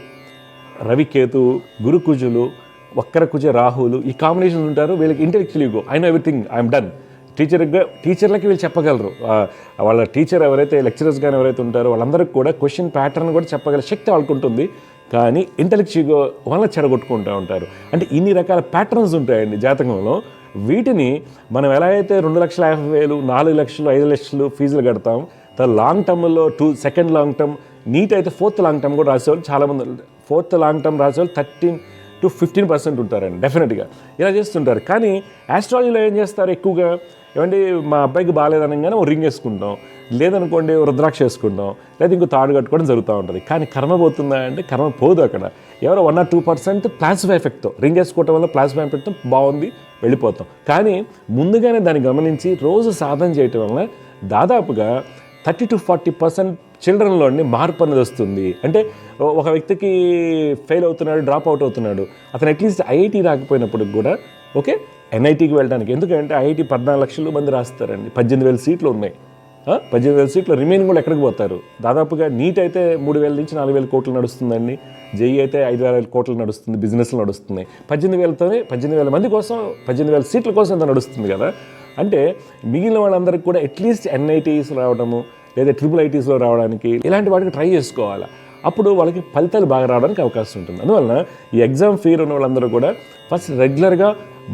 రవికేతు, గురుకుజులు, వక్రకుజ రాహులు, ఈ కాంబినేషన్స్ ఉంటారు. వీళ్ళకి intellectual ego, I know everything, I'm done. టీచర్లకి వీళ్ళు చెప్పగలరు. వాళ్ళ టీచర్ ఎవరైతే లెక్చరర్స్ కానీ ఎవరైతే ఉంటారో వాళ్ళందరికీ కూడా క్వశ్చన్ ప్యాటర్న్ కూడా చెప్పగల శక్తి వాళ్ళకు ఉంటుంది. కానీ ఇంటెలెక్చువల్ వల్ల చెడగొట్టుకుంటూ ఉంటారు. అంటే ఇన్ని రకాల ప్యాటర్న్స్ ఉంటాయండి జాతకంలో. వీటిని మనం ఎలా అయితే 2,50,000, 4 లక్షలు, 5 లక్షలు ఫీజులు కడతాం, లాంగ్ టర్మ్లో సెకండ్ లాంగ్ టర్మ్, నీట్ అయితే 4th లాంగ్ టర్మ్ కూడా రాసేవాళ్ళు చాలామంది. 4th లాంగ్ టర్మ్ రాసేవాళ్ళు 13 to 15% ఉంటారండి డెఫినెట్గా. ఇలా చేస్తుంటారు. కానీ ఆస్ట్రాలజీలో ఏం చేస్తారు ఎక్కువగా, ఏమంటే మా అబ్బాయికి బాగాలేదనగానే ఓ రింగ్ వేసుకుంటాం, లేదనుకోండి రుద్రాక్ష వేసుకుంటాం, లేదా ఇంకో తాడు కట్టుకోవడం జరుగుతూ ఉంటుంది. కానీ కర్మ పోతుందా అంటే కర్మ పోదు. అక్కడ ఎవరో 1 or 2% ప్లాస్మా ఎఫెక్ట్తో, రింగ్ వేసుకోవటం వల్ల ప్లాస్మా ఎఫెక్ట్తో బాగుంది వెళ్ళిపోతాం. కానీ ముందుగానే దాన్ని గమనించి రోజు సాధన చేయటం వల్ల దాదాపుగా 30 to 40% చిల్డ్రన్లోని మార్పు అనేది వస్తుంది. అంటే ఒక వ్యక్తికి ఫెయిల్ అవుతున్నాడు, డ్రాప్ అవుట్ అవుతున్నాడు, అతను అట్లీస్ట్ ఐఐటీ రాకపోయినప్పుడు కూడా ఓకే ఎన్ఐటీకి వెళ్ళడానికి. ఎందుకంటే ఐఐటీ 14 లక్షల మంది రాస్తారండి, 18,000 సీట్లు ఉన్నాయి. 18,000 సీట్లు రిమైనింగ్ కూడా ఎక్కడికి పోతారు? దాదాపుగా నీట్ అయితే 3,000 నుంచి 4,000 కోట్లు నడుస్తుందండి. జేఈ అయితే 5,000 కోట్లు నడుస్తుంది, బిజినెస్లు నడుస్తున్నాయి. 18,000 మంది కోసం, 18,000 సీట్ల కోసం ఇంత నడుస్తుంది కదా. అంటే మిగిలిన వాళ్ళందరికీ కూడా అట్లీస్ట్ ఎన్ఐటీస్ రావడము, లేదా IIITస్లో రావడానికి ఇలాంటి వాటికి ట్రై చేసుకోవాలి. అప్పుడు వాళ్ళకి ఫలితాలు బాగా రావడానికి అవకాశం ఉంటుంది. అందువలన ఈ ఎగ్జామ్ ఫీర్ ఉన్న వాళ్ళందరూ కూడా ఫస్ట్ రెగ్యులర్గా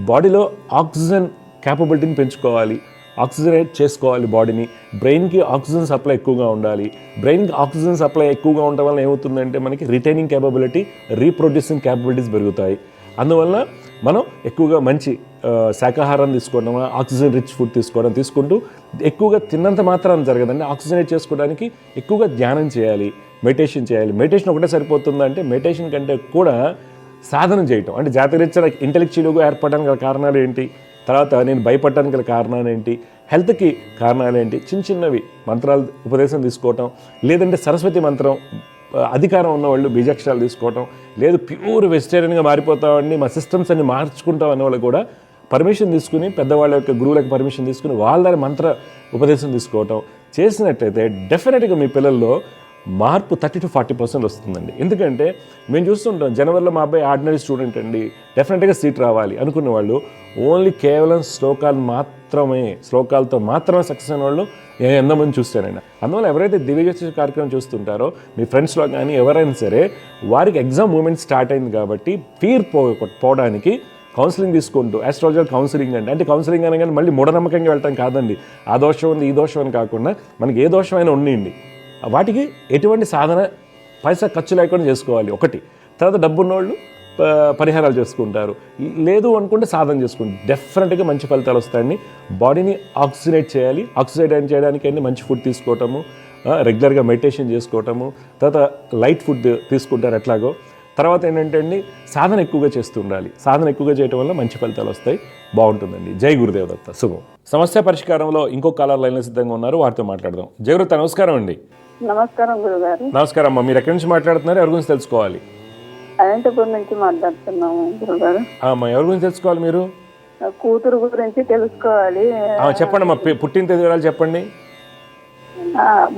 బాడీలో ఆక్సిజన్ క్యాపబిలిటీని పెంచుకోవాలి, ఆక్సిజనేట్ చేసుకోవాలి బాడీని. బ్రెయిన్కి ఆక్సిజన్ సప్లై ఎక్కువగా ఉండాలి. బ్రెయిన్కి ఆక్సిజన్ సప్లై ఎక్కువగా ఉండడం వల్ల ఏమవుతుందంటే మనకి రిటైనింగ్ క్యాపబిలిటీ, రీప్రొడ్యూసింగ్ క్యాపబిలిటీస్ పెరుగుతాయి. అందువల్ల మనం ఎక్కువగా మంచి శాకాహారం తీసుకోవడం, ఆక్సిజన్ రిచ్ ఫుడ్ తీసుకుంటూ ఎక్కువగా తిన్నంత మాత్రం జరగదండి. ఆక్సిజనేట్ చేసుకోవడానికి ఎక్కువగా ధ్యానం చేయాలి, మెడిటేషన్ చేయాలి. మెడిటేషన్ ఒకటే సరిపోతుందంటే మెడిటేషన్ కంటే కూడా సాధన చేయటం. అంటే జాతరీత్యా ఇంటెలెక్చువల్గా ఏర్పడడానికి గల కారణాలు ఏంటి, తర్వాత నేను భయపడడానికి గల కారణాలు ఏంటి, హెల్త్కి కారణాలు ఏంటి, చిన్నవి మంత్రాలు ఉపదేశం తీసుకోవటం, లేదంటే సరస్వతి మంత్రం అధికారం ఉన్నవాళ్ళు బీజాక్షరాలు తీసుకోవటం, లేదు ప్యూర్ వెజిటేరియన్గా మారిపోతామండి, మా సిస్టమ్స్ అన్ని మార్చుకుంటాం అనేవాళ్ళు కూడా పర్మిషన్ తీసుకుని, పెద్దవాళ్ళ యొక్క గురువులకు పర్మిషన్ తీసుకుని వాళ్ళ దగ్గర మంత్ర ఉపదేశం తీసుకోవటం చేసినట్లయితే డెఫినెట్గా మీ పిల్లల్లో మార్పు 30 to 40% వస్తుందండి. ఎందుకంటే మేము చూస్తుంటాం, జనవరిలో మా అబ్బాయి ఆర్డినరీ స్టూడెంట్ అండి, డెఫినెట్గా సీట్ రావాలి అనుకున్న వాళ్ళు ఓన్లీ కేవలం శ్లోకాలు మాత్రం మంత్రమే శ్లోకాలతో మాత్రమే సక్సెస్ అయిన వాళ్ళు నేను ఎంతమంది చూస్తానండి. అందువల్ల ఎవరైతే దివ్యజ్యోతిష కార్యక్రమం చూస్తుంటారో మీ ఫ్రెండ్స్లో కానీ ఎవరైనా సరే వారికి ఎగ్జామ్ మూమెంట్ స్టార్ట్ అయింది కాబట్టి ఫీర్ పోవడానికి కౌన్సిలింగ్ తీసుకుంటూ ఆస్ట్రాలజర్ కౌన్సిలింగ్ అంటే కౌన్సిలింగ్ అనగానే మళ్ళీ మూఢనమ్మకంగా వెళ్ళటం కాదండి. ఆ దోషం ఉంది ఈ దోషం అని కాకుండా మనకి ఏ దోషమైనా ఉండండి వాటికి ఎటువంటి సాధన పైసా ఖర్చు లేకుండా చేసుకోవాలి ఒకటి. తర్వాత డబ్బున్నోళ్ళు పరిహారాలు చేసుకుంటారు, లేదు అనుకుంటే సాధన చేసుకుంటారు. డెఫినెట్గా మంచి ఫలితాలు వస్తాయండి. బాడీని ఆక్సిజనేట్ చేయాలి. ఆక్సిజనేట్ చేయడానికి అన్ని మంచి ఫుడ్ తీసుకోవటము, రెగ్యులర్గా మెడిటేషన్ చేసుకోవటము, తర్వాత లైట్ ఫుడ్ తీసుకుంటారు ఎట్లాగో. తర్వాత ఏంటంటే అండి సాధన ఎక్కువగా చేస్తూ ఉండాలి. సాధన ఎక్కువగా చేయడం వల్ల మంచి ఫలితాలు వస్తాయి. బాగుంటుందండి. జై గురుదేవ్ దత్త. శుభం. సమస్య పరిష్కారంలో ఇంకో కాలర్ లైన్లో సిద్ధంగా ఉన్నారు, వారితో మాట్లాడదాం. జయవృత నమస్కారం అండి. నమస్కారం గురుగారు. నమస్కారం అమ్మ. మీరు ఎక్కడి నుంచి మాట్లాడుతున్నారు, ఎవరి గురించి తెలుసుకోవాలి? అనంతపురం నుంచి మాట్లాడుతున్నాము గురుగారు. అమ్మా ఎవరి గురించి తెలుసుకోవాలి మీరు? కూతురు గురించి తెలుసుకోవాలి. చెప్పండి అమ్మా, పుట్టిన తేదీ వివరాలు చెప్పండి.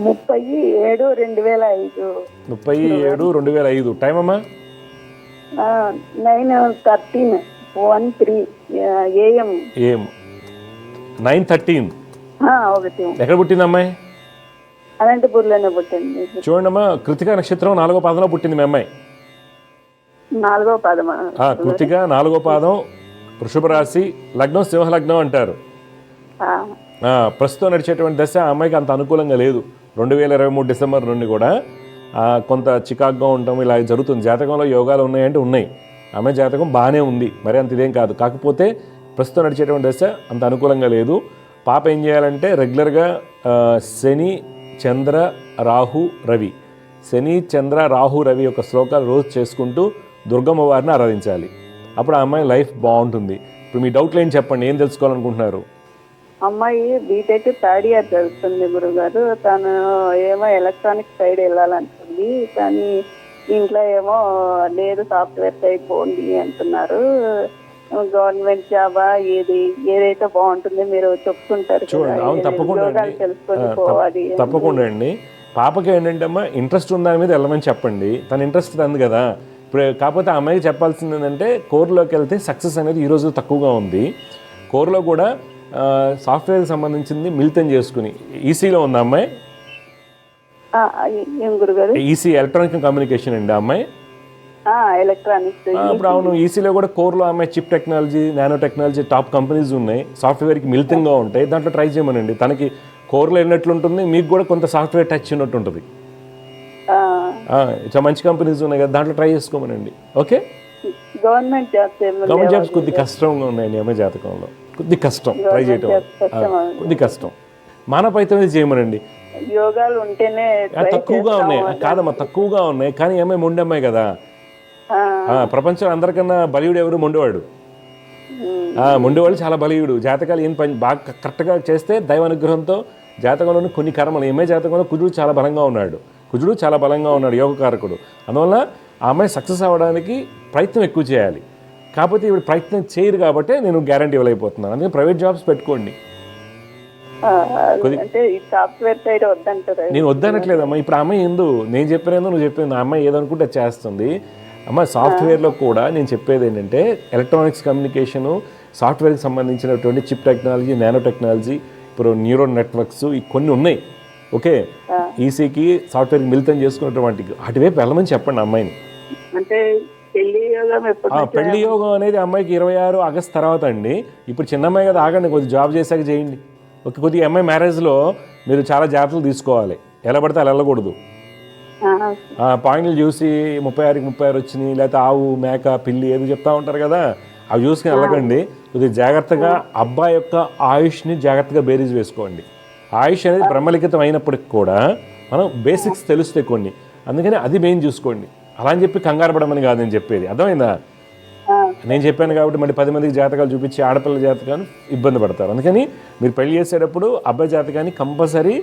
30/7/2005. 30/7/2005. టైం అమ్మా? 9:13 AM. 9:13. ఒకటి. ఎక్కడ పుట్టింది అమ్మాయి? అనంతపూర్లోనే పుట్టింది. చూడండి అమ్మా, కృతిక నక్షత్రం 4వ పాదంలో పుట్టింది మీ అమ్మాయి. 4వ పాదం. కృతిక 4వ పాదం, వృషభ రాశి, లగ్నం సింహ లగ్నం అంటారు. ప్రస్తుతం నడిచేటువంటి దశ ఆ అమ్మాయికి అంత అనుకూలంగా లేదు. 2023 డిసెంబర్ నుండి కూడా కొంత చికాగ్గా ఉండటం ఇలా జరుగుతుంది. జాతకంలో యోగాలు ఉన్నాయంటే ఉన్నాయి. ఆమె జాతకం బాగానే ఉంది, మరి అంత ఇదేం కాదు. కాకపోతే ప్రస్తుతం నడిచేటువంటి దశ అంత అనుకూలంగా లేదు. పాప ఏం చేయాలంటే రెగ్యులర్గా శని చంద్ర రాహు రవి, శని చంద్ర రాహు రవి యొక్క శ్లోకాలు రోజు చేసుకుంటూ దుర్గమ్మ వారిని ఆరాధించాలి. అప్పుడు ఆ అమ్మాయి లైఫ్ బాగుంటుంది. ఇప్పుడు మీ డౌట్లు ఏం చెప్పండి, ఏం తెలుసుకోవాలనుకుంటున్నారు? అమ్మాయి బీటెక్ థర్డ్ ఇయర్ చదువుతుంది గురుగారు. తను ఏమో ఎలక్ట్రానిక్ సైడ్ వెళ్ళాలంటుంది, కానీ ఇంట్లో ఏమో లేదు సాఫ్ట్వేర్ సైడ్ పోండి అంటున్నారు. గవర్నమెంట్ జాబా ఏదైతే బాగుంటుంది మీరు చెప్తుంటారు. చూడండి, అవును తప్పకుండా తప్పకుండా అండి. పాపకి ఏంటంటే అమ్మా ఇంట్రెస్ట్ ఉన్న దాని మీద వెళ్ళమని చెప్పండి. తన ఇంట్రెస్ట్ ఉంది కదా. ఇప్పుడు కాకపోతే ఆ అమ్మాయికి చెప్పాల్సింది ఏంటంటే కోర్లోకి వెళ్తే సక్సెస్ అనేది ఈరోజు తక్కువగా ఉంది. కోర్లో కూడా సాఫ్ట్వేర్కి సంబంధించింది మిళితం చేసుకుని ఈసీలో ఉంది అమ్మాయి. ఈసీ ఎలక్ట్రానిక్ కమ్యూనికేషన్ అండి ఆ అమ్మాయి. ఎలక్ట్రానిక్స్. ఇప్పుడు అవును, ఈసీలో కూడా కోర్లో అమ్మాయి chip technology, nano technology top companies ఉన్నాయి. సాఫ్ట్వేర్కి మిళితంగా ఉంటాయి. దాంట్లో ట్రై చేయమనండి. తనకి కోర్లో వెళ్ళినట్లు ఉంటుంది, మీకు కూడా కొంత సాఫ్ట్వేర్ టచ్ ఉన్నట్టు ఉంటుంది. చాలా మంచి కంపెనీస్ ఉన్నాయి కదా, దాంట్లో ట్రై చేసుకోమనండి. ఓకే. గవర్నమెంట్ జాబ్స్ కొద్ది కష్టంగా ఉన్నాయండి అమ్మాయి జాతకంలో. కొద్ది కష్టం ట్రై చేయటం, కొద్ది కష్టం. మానవైతే చేయమనండి. యోగాలు ఉంటేనే తక్కువగా ఉన్నాయి కాదమ్మా, తక్కువగా ఉన్నాయి. కానీ ఏమై మొండమ్మాయి కదా. ప్రపంచం అందరికన్నా బలీయుడు ఎవరు? మొండివాడు. మొండివాళ్ళు చాలా బలీయుడు. జాతకాలు ఏం పని బాగా కరెక్ట్గా చేస్తే దైవ అనుగ్రహంతో జాతకంలోని కొన్ని కర్మలు. ఏమే జాతకంలో కుజుడు చాలా బలంగా ఉన్నాడు. యోగకారకుడు. అందువల్ల ఆ అమ్మాయి సక్సెస్ అవ్వడానికి ప్రయత్నం ఎక్కువ చేయాలి. కాకపోతే ఇప్పుడు ప్రయత్నం చేయరు కాబట్టి నేను గ్యారంటీ ఇవ్వలేకపోతున్నాను. అందుకని ప్రైవేట్ జాబ్స్ పెట్టుకోండి. నేను వద్దనట్లేదమ్మా. ఇప్పుడు ఆ అమ్మాయి నేను చెప్పినేందో నువ్వు చెప్పేది. ఆ అమ్మాయి ఏదనుకుంటే చేస్తుంది. అమ్మ సాఫ్ట్వేర్లో కూడా నేను చెప్పేది ఏంటంటే ఎలక్ట్రానిక్స్ కమ్యూనికేషను, సాఫ్ట్వేర్కి సంబంధించినటువంటి చిప్ టెక్నాలజీ, నానో టెక్నాలజీ, ఇప్పుడు న్యూరల్ నెట్వర్క్స్ కొన్ని ఉన్నాయి. ఓకే. ఈసీకి సాఫ్ట్వేర్కి మిళితం చేసుకున్నటువంటి అటువైపు వెళ్ళమని చెప్పండి అమ్మాయిని. అంటే పెళ్లి యోగం అనేది అమ్మాయికి 26 ఆగస్టు తర్వాత అండి. ఇప్పుడు చిన్న అమ్మాయి కదా, ఆగండి, కొద్దిగా జాబ్ చేశాక చేయండి. ఓకే. కొద్దిగా అమ్మాయి మ్యారేజ్లో మీరు చాలా జాగ్రత్తలు తీసుకోవాలి. ఎలా పడితే అలా వెళ్ళకూడదు. పాయింట్లు చూసి 36 వచ్చినాయి, లేకపోతే ఆవు మేక పిల్లి ఏదో చెప్తా ఉంటారు కదా, అవి చూసుకుని వెళ్ళకండి. కొద్దిగా జాగ్రత్తగా అబ్బాయి యొక్క ఆయుష్ని జాగ్రత్తగా బేరీజ్ వేసుకోండి. ఆయుష్ అనేది బ్రహ్మలిఖితం అయినప్పటికి కూడా మనం బేసిక్స్ తెలుస్తాయి కొన్ని. అందుకని అది మెయిన్ చూసుకోండి. అలా అని చెప్పి కంగారు పడమని కాదు నేను చెప్పేది, అర్థమైందా? నేను చెప్పాను కాబట్టి మళ్ళీ 10 మందికి జాతకాలు చూపించి ఆడపిల్ల జాతకాన్ని ఇబ్బంది పడతారు. అందుకని మీరు పెళ్లి చేసేటప్పుడు అబ్బాయి జాతకాన్ని కంపల్సరీ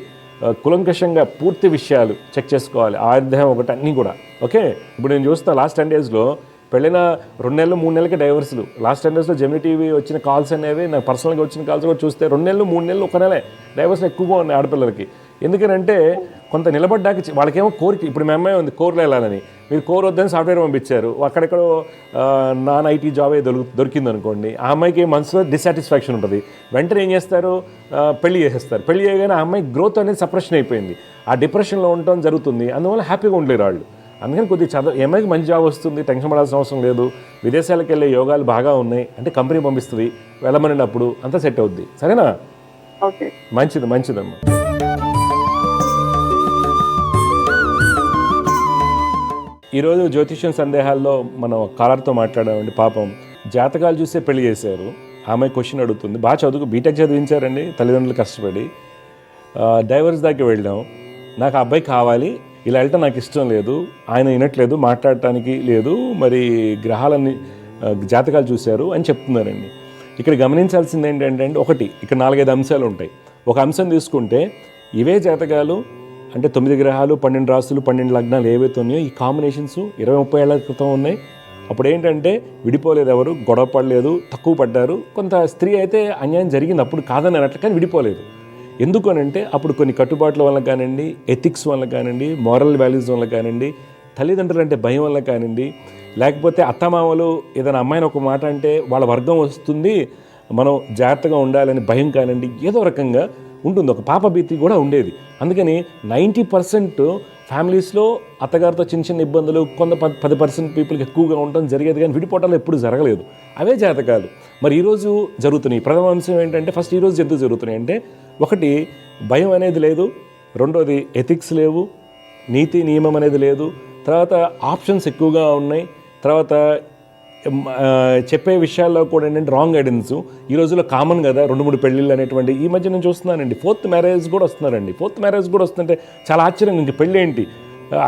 కులంకషంగా పూర్తి విషయాలు చెక్ చేసుకోవాలి. ఆయుర్దాయం ఒకటి అన్నీ కూడా. ఓకే. ఇప్పుడు నేను చూస్తాను లాస్ట్ 10 డేస్లో పెళ్ళైన 2 నెలలు 3 నెలలకి డైవర్సులు. లాస్ట్ 10 డేస్లో జెమినీ టీవీ వచ్చిన కాల్స్ అనేవి నాకు పర్సనల్గా వచ్చిన కాల్స్ కూడా చూస్తే 2 నెలలు 3 నెలలు 1 నెలే డైవర్స్లు ఎక్కువగా ఉన్నాయి ఆడపిల్లలకి. ఎందుకనంటే కొంత నిలబడ్డాక వాళ్ళకేమో కోరిక. ఇప్పుడు మీ అమ్మాయి ఉంది కోర్లో వెళ్ళాలని, మీరు కోర్ వద్దని సాఫ్ట్వేర్ పంపించారు, అక్కడెక్కడో నాన్ ఐటీ జాబే దొరికింది అనుకోండి, ఆ అమ్మాయికి మనసులో డిస్సాటిస్ఫాక్షన్ ఉంటుంది. వెంటనే ఏం చేస్తారు, పెళ్లి చేసేస్తారు. పెళ్లి చేయగానే ఆ అమ్మాయి గ్రోత్ అనేది సప్రెషన్ అయిపోయింది, ఆ డిప్రెషన్లో ఉండటం జరుగుతుంది. అందువల్ల హ్యాపీగా ఉండలేరు వాళ్ళు. అందుకని కొద్దిగా అమ్మాయికి మంచి జాబ్ వస్తుంది, టెన్షన్ పడాల్సిన అవసరం లేదు, విదేశాలకు వెళ్ళే యోగాలు బాగా ఉన్నాయి అంటే కంపెనీ పంపిస్తుంది, వెళ్ళమనండి, అప్పుడు అంతా సెట్ అవుద్ది. సరేనా? ఓకే, మంచిదమ్మా. ఈరోజు జ్యోతిష్యం సందేహాల్లో మనం కాలర్తో మాట్లాడామండి. పాపం జాతకాలు చూసే పెళ్లి చేశారు. ఆమె క్వశ్చన్ అడుగుతుంది, బాగా బీటెక్ చదివించారండి తల్లిదండ్రులు కష్టపడి. డైవర్స్ దాకా వెళ్ళాం, నాకు అబ్బాయి కావాలి, ఇలా వెళ్ళటం నాకు ఇష్టం లేదు, ఆయన వినట్లేదు, మాట్లాడటానికి లేదు, మరి గ్రహాలన్నీ జాతకాలు చూశారు అని చెప్తున్నారండి. ఇక్కడ గమనించాల్సింది ఏంటంటే ఒకటి, ఇక్కడ 4-5 అంశాలు ఉంటాయి. ఒక అంశం తీసుకుంటే ఇవే జాతకాలు అంటే 9 గ్రహాలు, 12 రాసులు, 12 లగ్నాలు ఏవైతే ఉన్నాయో ఈ కాంబినేషన్స్ 20-30 ఏళ్ల క్రితం ఉన్నాయి. అప్పుడు ఏంటంటే విడిపోలేదు, ఎవరు గొడవ పడలేదు, తక్కువ పడ్డారు. కొంత స్త్రీ అయితే అన్యాయం జరిగింది, అప్పుడు కాదని అనట్లు, కానీ విడిపోలేదు. ఎందుకు అని అంటే అప్పుడు కొన్ని కట్టుబాట్ల వల్ల కానివ్వండి, ఎథిక్స్ వల్ల కానివ్వండి, మారల్ వాల్యూస్ వల్ల కానివ్వండి, తల్లిదండ్రులు అంటే భయం వల్ల కానివ్వండి, లేకపోతే అత్తమామలు ఏదైనా అమ్మాయిని ఒక మాట అంటే వాళ్ళ వర్గం వస్తుంది, మనం జాగ్రత్తగా ఉండాలని భయం కానివ్వండి, ఏదో రకంగా ఉంటుంది. ఒక పాప భీతి కూడా ఉండేది. అందుకని 90% ఫ్యామిలీస్లో అత్తగారితో చిన్న చిన్న ఇబ్బందులు, కొంత 10% పీపుల్కి ఎక్కువగా ఉండడం జరిగేది, కానీ విడిపోవటాలు ఎప్పుడు జరగలేదు. అవే జాతకాలు మరి ఈరోజు జరుగుతున్నాయి. ప్రథమ అంశం ఏంటంటే ఫస్ట్ ఈరోజు ఎందుకు జరుగుతున్నాయి అంటే, ఒకటి భయం అనేది లేదు, రెండోది ఎథిక్స్ లేవు, నీతి నియమం అనేది లేదు, తర్వాత ఆప్షన్స్ ఎక్కువగా ఉన్నాయి, తర్వాత చెప్పే విషయాల్లో కూడా ఏంటంటే రాంగ్ గైడెన్స్. ఈ రోజుల్లో కామన్ కదా 2-3 పెళ్ళిళ్ళు అనేటువంటి. ఈ మధ్య నేను చూస్తున్నానండి 4th మ్యారేజ్ కూడా వస్తున్నారండి. 4th మ్యారేజ్ కూడా వస్తుంటే చాలా ఆశ్చర్యంగా, ఇంక పెళ్ళి ఏంటి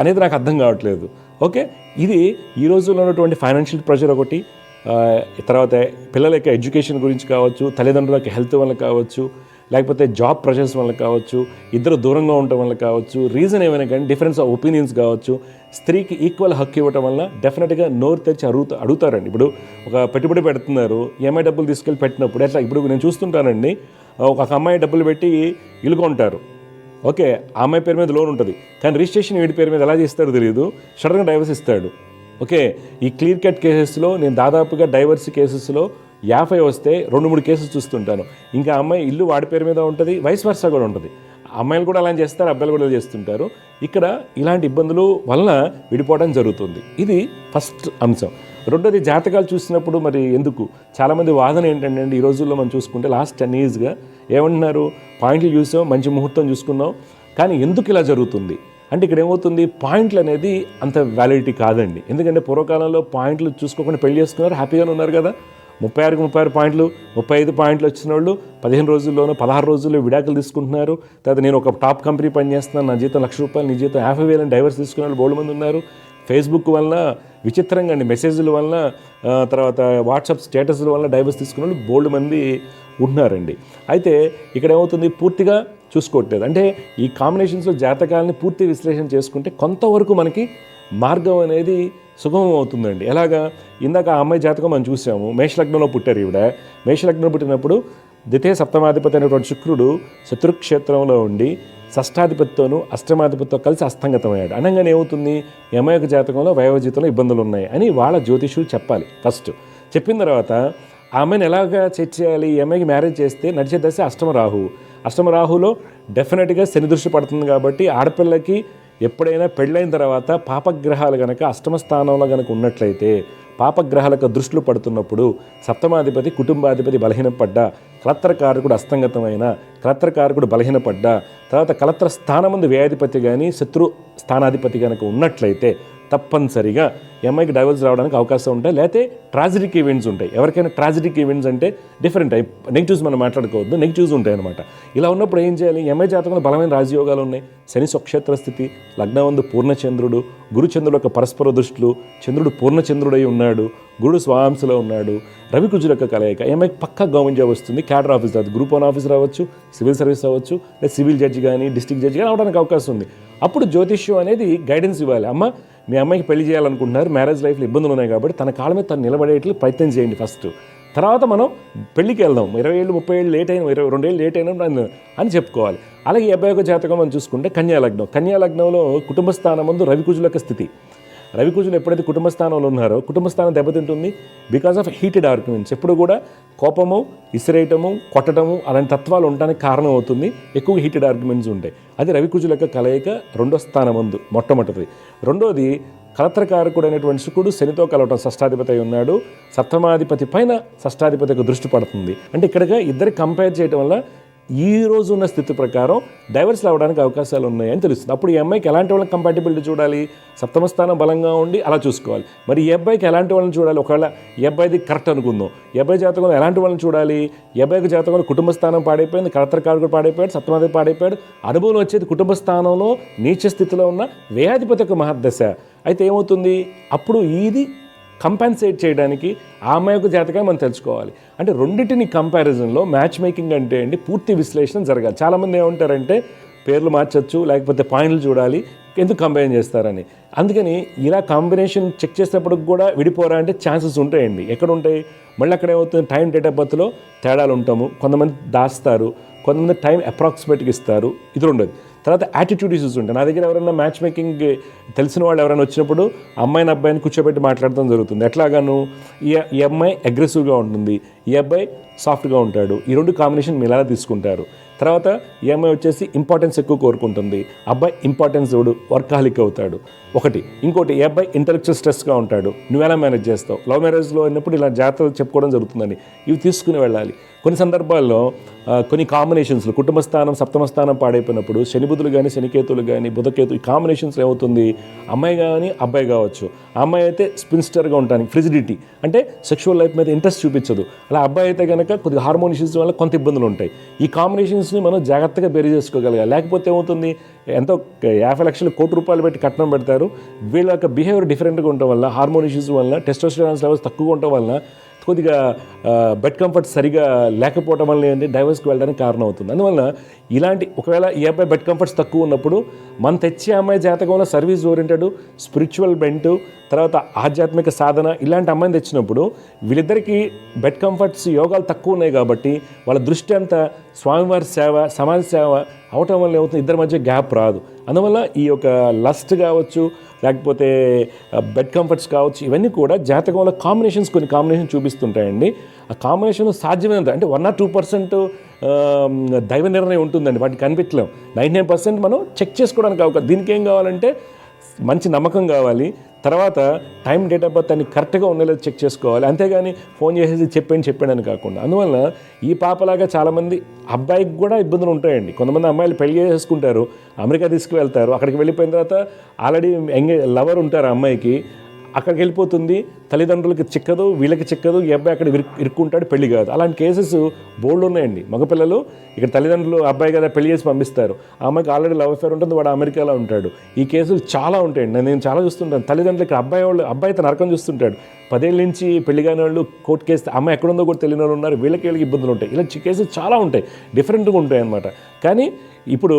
అనేది నాకు అర్థం కావట్లేదు. ఓకే, ఇది ఈ రోజుల్లో ఉన్నటువంటి ఫైనాన్షియల్ ప్రెషర్ ఒకటి, తర్వాత పిల్లల యొక్క ఎడ్యుకేషన్ గురించి కావచ్చు, తల్లిదండ్రులకి హెల్త్ వల్ల కావచ్చు, లేకపోతే జాబ్ ప్రెషర్స్ వల్ల కావచ్చు, ఇద్దరు దూరంగా ఉండటం వల్ల కావచ్చు, రీజన్ ఏమైనా కానీ డిఫరెన్స్ ఆఫ్ ఒపీనియన్స్ కావచ్చు, స్త్రీకి ఈక్వల్ హక్కు ఇవ్వటం వల్ల డెఫినెట్గా నోరు తెరిచి అడుగుతారండి. ఇప్పుడు ఒక పెట్టుబడి పెడుతున్నారు, ఈఎంఐ డబ్బులు తీసుకెళ్ళి పెట్టినప్పుడు ఎట్లా, ఇప్పుడు నేను చూస్తుంటానండి, ఒక అమ్మాయి డబ్బులు పెట్టి ఇల్లు కొంటారు, ఓకే, ఆ అమ్మాయి పేరు మీద లోన్ ఉంటుంది, కానీ రిజిస్ట్రేషన్ వీడి పేరు మీద ఎలా చేస్తారో తెలియదు, సడన్గా డైవర్స్ ఇస్తాడు. ఓకే, ఈ క్లియర్ కట్ కేసెస్లో నేను దాదాపుగా డైవర్స్ కేసెస్లో 50 వస్తే 2-3 కేసులు చూస్తుంటాను. ఇంకా అమ్మాయి ఇల్లు వాడి పేరు మీద ఉంటుంది, వైస్ వర్సా కూడా ఉంటుంది. అమ్మాయిలు కూడా అలా చేస్తారు, అబ్బాయిలు కూడా చేస్తుంటారు. ఇక్కడ ఇలాంటి ఇబ్బందులు వలన విడిపోవడం జరుగుతుంది. ఇది ఫస్ట్ అంశం. రెండోది జాతకాలు చూసినప్పుడు మరి ఎందుకు చాలామంది వాదన ఏంటంటే, ఈ రోజుల్లో మనం చూసుకుంటే లాస్ట్ 10 yearsగా ఏమంటున్నారు, పాయింట్లు చూసాం, మంచి ముహూర్తం చూసుకున్నాం, కానీ ఎందుకు ఇలా జరుగుతుంది అంటే ఇక్కడ ఏమవుతుంది, పాయింట్లు అనేది అంత వ్యాలిడిటీ కాదండి. ఎందుకంటే పూర్వకాలంలో పాయింట్లు చూసుకోకుండా పెళ్లి చేసుకున్నారు, హ్యాపీగానే ఉన్నారు కదా. 36 పాయింట్లు, 35 పాయింట్లు వచ్చిన వాళ్ళు 15 రోజుల్లోనూ 16 రోజుల్లో విడాకులు తీసుకుంటున్నారు. తర్వాత నేను ఒక టాప్ కంపెనీ పనిచేస్తున్నాను, నా జీతం ₹1,00,000, నీ జీతం 50,000 అని డైవర్స్ తీసుకునే వాళ్ళు బోల్డ్ మంది ఉన్నారు. ఫేస్బుక్ వలన విచిత్రంగా అండి, మెసేజ్ల వలన, తర్వాత వాట్సాప్ స్టేటస్ల వలన డైవర్స్ తీసుకునే వాళ్ళు బోల్డ్ మంది ఉంటున్నారండి. అయితే ఇక్కడ ఏమవుతుంది, పూర్తిగా చూసుకోవట్లేదు. అంటే ఈ కాంబినేషన్స్లో జాతకాలని పూర్తి విశ్లేషణ చేసుకుంటే కొంతవరకు మనకి మార్గం అనేది సుగమం అవుతుందండి. ఎలాగా, ఇందాక ఆ అమ్మాయి జాతకం మనం చూసాము, మేషలగ్నంలో పుట్టారు ఈవిడ. మేషలగ్నంలో పుట్టినప్పుడు ద్వితీయ సప్తమాధిపతి అనేటువంటి శుక్రుడు శత్రుక్షేత్రంలో ఉండి షష్టాధిపతితోనూ అష్టమాధిపతితో కలిసి అస్తంగతమయ్యాడు. అనగానే ఏమవుతుంది, ఈ అమ్మాయి యొక్క జాతకంలో వైవాహికంలో ఇబ్బందులు ఉన్నాయి అని వాళ్ళ జ్యోతిషుడు చెప్పాలి. ఫస్ట్ చెప్పిన తర్వాత ఆ అమ్మాయిని ఎలాగా సెట్ చేయాలి, ఈ అమ్మాయికి మ్యారేజ్ చేస్తే నడిచే దశ అష్టమ రాహులో డెఫినెట్గా శని దృష్టి పడుతుంది. కాబట్టి ఆడపిల్లకి ఎప్పుడైనా పెళ్ళైన తర్వాత పాపగ్రహాలు కనుక అష్టమ స్థానంలో కనుక ఉన్నట్లయితే, పాపగ్రహాలకు దృష్టిలు పడుతున్నప్పుడు సప్తమాధిపతి కుటుంబాధిపతి బలహీనపడ్డా, కలత్రకారకుడు అస్తంగతమైన, కలత్రకారకుడు బలహీనపడ్డా, తర్వాత కలత్ర స్థానముందు వ్యయాధిపతి కానీ శత్రు స్థానాధిపతి కనుక ఉన్నట్లయితే తప్పనిసరిగా అమ్మాయికి డైవర్స్ రావడానికి అవకాశం ఉంటాయి. లేకపోతే ట్రాజిడిక్ ఈవెంట్స్ ఉంటాయి. ఎవరికైనా ట్రాజిడిక్ ఈవెంట్స్ అంటే డిఫరెంట్ టైప్, నెగిటివ్స్ మనం మాట్లాడుకోవద్దు, నెగిటివ్స్ ఉంటాయి అనమాట. ఇలా ఉన్నప్పుడు ఏం చేయాలి, అమ్మాయి జాతకంలో బలమైన రాజయోగాలు ఉన్నాయి, శని స్వక్షేత్ర స్థితి, లగ్నవందు పూర్ణచంద్రుడు, గురుచంద్రుడు యొక్క పరస్పర దృష్టిలు, చంద్రుడు పూర్ణచంద్రుడై ఉన్నాడు, గురుడు స్వాంశలో ఉన్నాడు, రవికుజుల యొక్క కలయిక, అమ్మాయికి పక్కా గవర్నమెంట్ జాబ్ వస్తుంది. క్యాడర్ ఆఫీస్ రావచ్చు, గ్రూప్ 1 ఆఫీస్ రావచ్చు, సివిల్ సర్వీస్ అవ్వచ్చు, లేదా సివిల్ జడ్జి కానీ డిస్ట్రిక్ట్ జడ్జి కానీ అవడానికి అవకాశం ఉంది. అప్పుడు జ్యోతిష్యం అనేది గైడెన్స్ ఇవ్వాలి. అమ్మ, మీ అమ్మాయికి పెళ్లి చేయాలనుకుంటున్నారు, మ్యారేజ్ లైఫ్లో ఇబ్బందులు ఉన్నాయి కాబట్టి తన కాళ్ళ మీద తను నిలబడేట్లు ప్రయత్నం చేయండి ఫస్ట్. తర్వాత మనం పెళ్లికి వెళ్దాం, 20 ఏళ్ళు 30 ఏళ్ళు లేట్ అయినా, 22 ఏళ్ళు లేట్ అయినా అని చెప్పుకోవాలి. అలాగే ఈ అబ్బాయి యొక్క జాతకం మనం చూసుకుంటే కన్యాలగ్నం. కన్యాలగ్నంలో కుటుంబ స్థానం ముందు రవికుజుల యొక్క స్థితి, రవి కుజులు ఎప్పుడైతే కుటుంబ స్థానంలో ఉన్నారో కుటుంబ స్థానం దెబ్బతింటుంది బికాస్ ఆఫ్ హీటెడ్ ఆర్గ్యుమెంట్స్. ఎప్పుడు కూడా కోపము, ఇసిరేయటము, కొట్టడము అలాంటి తత్వాలు ఉండడానికి కారణం అవుతుంది. ఎక్కువ హీటెడ్ ఆర్గ్యుమెంట్స్ ఉంటాయి. అది రవి కుజుల యొక్క కలయిక రెండో స్థానం ముందు మొట్టమొదటిది. రెండోది కలత్రకారకుడు అయినటువంటి శుక్రుడు శనితో కలవటం, షష్టాధిపతి అయి ఉన్నాడు. సప్తమాధిపతి పైన షష్టాధిపతి యొక్క దృష్టి పడుతుంది. అంటే ఇక్కడగా ఇద్దరు కంపేర్ చేయడం వల్ల ఈ రోజు ఉన్న స్థితి ప్రకారం డైవర్స్ అవ్వడానికి అవకాశాలు ఉన్నాయని తెలుస్తుంది. అప్పుడు ఈ అమ్మాయికి ఎలాంటి వాళ్ళని కంపాటిబిలిటీ చూడాలి? సప్తమ స్థానం బలంగా ఉండి అలా చూసుకోవాలి. మరి ఈ అబ్బాయికి ఎలాంటి వాళ్ళని చూడాలి? ఒకవేళ ఈ అబ్బాయిది కరెక్ట్ అనుకుందాం, ఈ అబ్బాయి జాతకంలో ఎలాంటి వాళ్ళని చూడాలి? ఈ అబ్బాయికి జాతకంలో కుటుంబ స్థానం పాడైపోయింది, కలత్రకారకుడు పాడైపోయాడు, సప్తమాధిపతి పాడైపోయాడు. అనుభవం వచ్చేది కుటుంబ స్థానంలో నీచ స్థితిలో ఉన్న వ్యయాధిపతి యొక్క మహర్దశ. అయితే ఏమవుతుంది? అప్పుడు ఇది కంపెన్సేట్ చేయడానికి ఆ అమ్మాయి యొక్క జాతకాన్ని మనం తెలుసుకోవాలి. అంటే రెండింటిని కంపారిజన్లో మ్యాచ్ మేకింగ్ అంటే అండి పూర్తి విశ్లేషణ జరగాలి. చాలామంది ఏమంటారంటే పేర్లు మార్చచ్చు, లేకపోతే పాయింట్లు చూడాలి, ఎందుకు కంబైన్ చేస్తారని. అందుకని ఇలా కాంబినేషన్ చెక్ చేసేటప్పుడు కూడా విడిపోరా అంటే ఛాన్సెస్ ఉంటాయండి. ఎక్కడ ఉంటాయి? మళ్ళీ అక్కడ ఏమవుతుంది? టైం డేట్ ఆఫ్ బర్త్లో తేడాలు ఉంటాము. కొంతమంది దాస్తారు, కొంతమంది టైం అప్రాక్సిమేట్గా ఇస్తారు. ఇది ఉండదు. తర్వాత యాటిట్యూడ్ ఇష్యూస్ ఉంటాయి. నా దగ్గర ఎవరైనా మ్యాచ్ మేకింగ్ తెలిసిన వాళ్ళు ఎవరైనా వచ్చినప్పుడు అమ్మాయిని అబ్బాయిని కూర్చోబెట్టి మాట్లాడటం జరుగుతుంది. ఎట్లాగాను? ఈ అమ్మాయి అగ్రెసివ్గా ఉంటుంది, ఈ అబ్బాయి సాఫ్ట్గా ఉంటాడు. ఈ రెండు కాంబినేషన్ మీరు ఎలా తీసుకుంటారు? తర్వాత ఈ అమ్మాయి వచ్చేసి ఇంపార్టెన్స్ ఎక్కువ కోరుకుంటుంది, అబ్బాయి ఇంపార్టెన్స్ చూడు వర్కాలిక్ అవుతాడు ఒకటి. ఇంకోటి ఈ అబ్బాయి ఇంటెలెక్చువల్ స్ట్రెస్గా ఉంటాడు, నువ్వు ఎలా మేనేజ్ చేస్తావు? లవ్ మ్యారేజ్లో అయినప్పుడు ఇలా జాగ్రత్తలు చెప్పుకోవడం జరుగుతుందని ఇవి తీసుకుని వెళ్ళాలి. కొన్ని సందర్భాల్లో కొన్ని కాంబినేషన్స్లో కుటుంబ స్థానం సప్తమ స్థానం పాడైపోయినప్పుడు శని బుధులు కానీ శనికేతులు కానీ బుధకేతు ఈ కాంబినేషన్స్ ఏమవుతుంది? అమ్మాయి కానీ అబ్బాయి కావచ్చు. ఆ అమ్మాయి అయితే స్పిన్స్టర్గా ఉండడానికి ఫ్రిజిడిటీ అంటే సెక్షువల్ లైఫ్ మీద ఇంట్రెస్ట్ చూపించదు. అలా అబ్బాయి అయితే కనుక కొద్దిగా హార్మోన్ ఇష్యూస్ వల్ల కొంత ఇబ్బందులు ఉంటాయి. ఈ కాంబినేషన్స్ని మనం జాగ్రత్తగా బేరీ చేసుకోగలగాలి. లేకపోతే ఏమవుతుంది? ఎంతో 50 లక్షలు కోటి రూపాయలు పెట్టి కట్నం పెడతారు. వీళ్ళ యొక్క బిహేవియర్ డిఫరెంట్గా ఉండటం వల్ల, హార్మోన్ ఇష్యూస్ వల్ల, టెస్టోస్టెరాన్ లెవెల్స్ తక్కువ ఉండటం వల్ల, కొద్దిగా బెడ్ కంఫర్ట్ సరిగా లేకపోవడం వల్ల ఏంటి డైవర్స్కి వెళ్ళడానికి కారణం అవుతుంది. అందువల్ల ఇలాంటి ఒకవేళ ఈ అబ్బాయి బెడ్ కంఫర్ట్స్ తక్కువ ఉన్నప్పుడు మనం తెచ్చే అమ్మాయి జాతకంలో సర్వీస్ ఓరియంటెడ్, స్పిరిచువల్ బెంట్, తర్వాత ఆధ్యాత్మిక సాధన ఇలాంటి అమ్మాయిని తెచ్చినప్పుడు వీళ్ళిద్దరికీ బెడ్ కంఫర్ట్స్ యోగాలు తక్కువ ఉన్నాయి కాబట్టి వాళ్ళ దృష్టి అంతా స్వామివారి సేవ, సమాజ సేవ అవటం వల్ల ఏమవుతుంది? ఇద్దరి మధ్య గ్యాప్ రాదు. అందువల్ల ఈ యొక్క లస్ట్ కావచ్చు, లేకపోతే బెడ్ కంఫర్ట్స్ కావచ్చు, ఇవన్నీ కూడా జాతకంలో కాంబినేషన్స్ కొన్ని కాంబినేషన్ చూపిస్తుంటాయండి. ఆ కాంబినేషన్ సాధ్యమైనంత అంటే 1 or 2% దైవ నిర్ణయం ఉంటుందండి. వాటికి కనిపించలేం. 99% మనం చెక్ చేసుకోవడానికి అవకాశం. దీనికి ఏం కావాలంటే మంచి నమ్మకం కావాలి. తర్వాత టైం డేట్ ఆఫ్ బర్త్ అన్ని కరెక్ట్గా ఉండేది చెక్ చేసుకోవాలి. అంతేగాని ఫోన్ చేసేసి చెప్పాను కాకుండా. అందువల్ల ఈ పాపలాగా చాలామంది అబ్బాయికి కూడా ఇబ్బందులు ఉంటాయండి. కొంతమంది అమ్మాయిలు పెళ్లి చేసుకుంటారు, అమెరికా తీసుకువెళ్తారు. అక్కడికి వెళ్ళిపోయిన తర్వాత ఆల్రెడీ లవర్ ఉంటారు అమ్మాయికి, అక్కడికి వెళ్ళిపోతుంది, తల్లిదండ్రులకి చిక్కదు, వీళ్ళకి చిక్కదు, ఈ అబ్బాయి అక్కడ ఇరుక్కుంటాడు, పెళ్లి కాదు. అలాంటి కేసెస్ బోల్డ్ ఉన్నాయండి. మగపిల్లలు ఇక్కడ తల్లిదండ్రులు అబ్బాయి కదా పెళ్లి చేసి పంపిస్తారు, ఆ అమ్మాయికి ఆల్రెడీ లవ్ అఫేర్ ఉంటుంది, వాడు అమెరికాలో ఉంటాడు. ఈ కేసులు చాలా ఉంటాయండి. నేను చాలా చూస్తుంటాను. తల్లిదండ్రులు ఇక్కడ అబ్బాయి తన నరకం చూస్తుంటాడు. 10 ఏళ్ళ నుంచి పెళ్లి కాని వాళ్ళు కోర్టు కేసు, అమ్మాయి ఎక్కడుందో కూడా తెలియని వాళ్ళు ఉన్నారు. వీళ్ళకి ఇబ్బందులు ఉంటాయి. ఇలా కేసులు చాలా ఉంటాయి, డిఫరెంట్గా ఉంటాయి అన్నమాట. కానీ ఇప్పుడు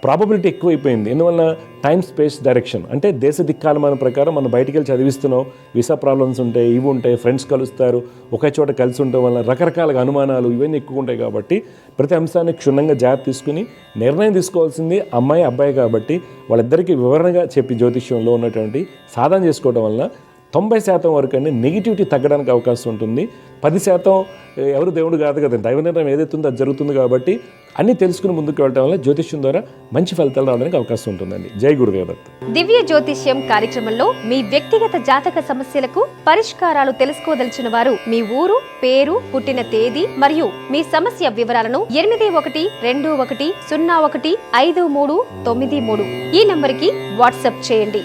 ప్రాబబిలిటీ ఎక్కువైపోయింది. ఎందువల్ల? టైం స్పేస్ డైరెక్షన్ అంటే దేశ దిక్కాలమాన ప్రకారం మనం బయటికి వెళ్ళి చదివిస్తున్నాం, వీసా ప్రాబ్లమ్స్ ఉంటాయి, ఇవి ఉంటాయి, ఫ్రెండ్స్ కలుస్తారు, ఒకే చోట కలిసి ఉండటం వల్ల రకరకాల అనుమానాలు ఇవన్నీ ఎక్కువ ఉంటాయి. కాబట్టి ప్రతి అంశాన్ని క్షుణ్ణంగా జాగ్రత్త తీసుకుని నిర్ణయం తీసుకోవాల్సింది అమ్మాయి అబ్బాయి. కాబట్టి వాళ్ళిద్దరికీ వివరణగా చెప్పి జ్యోతిష్యంలో ఉన్నటువంటి సాధన చేసుకోవడం వల్ల 90% వరకు అన్ని నెగిటివిటీ తగ్గడానికి అవకాశం ఉంటుంది. 10% ఎవరు దేవుడు కాదు కదా, దైవ నిర్ణయం ఏదైతే ఉందో అది జరుగుతుంది. కాబట్టి అన్నీ తెలుసుకుని ముందుకు వెళ్ళడం వల్ల జ్యోతిష్యం ద్వారా మంచి ఫలితాలు రావడానికి అవకాశం ఉంటుందండి. జై గురుదేవ దత్త. దివ్య జ్యోతిష్యం కార్యక్రమంలో మీ వ్యక్తిగత జాతక సమస్యలకు పరిష్కారాలు తెలుసుకోదలిచిన వారు మీ ఊరు, పేరు, పుట్టిన తేదీ మరియు మీ సమస్య వివరాలను 8121015393 ఈ నంబర్కి వాట్సాప్ చేయండి.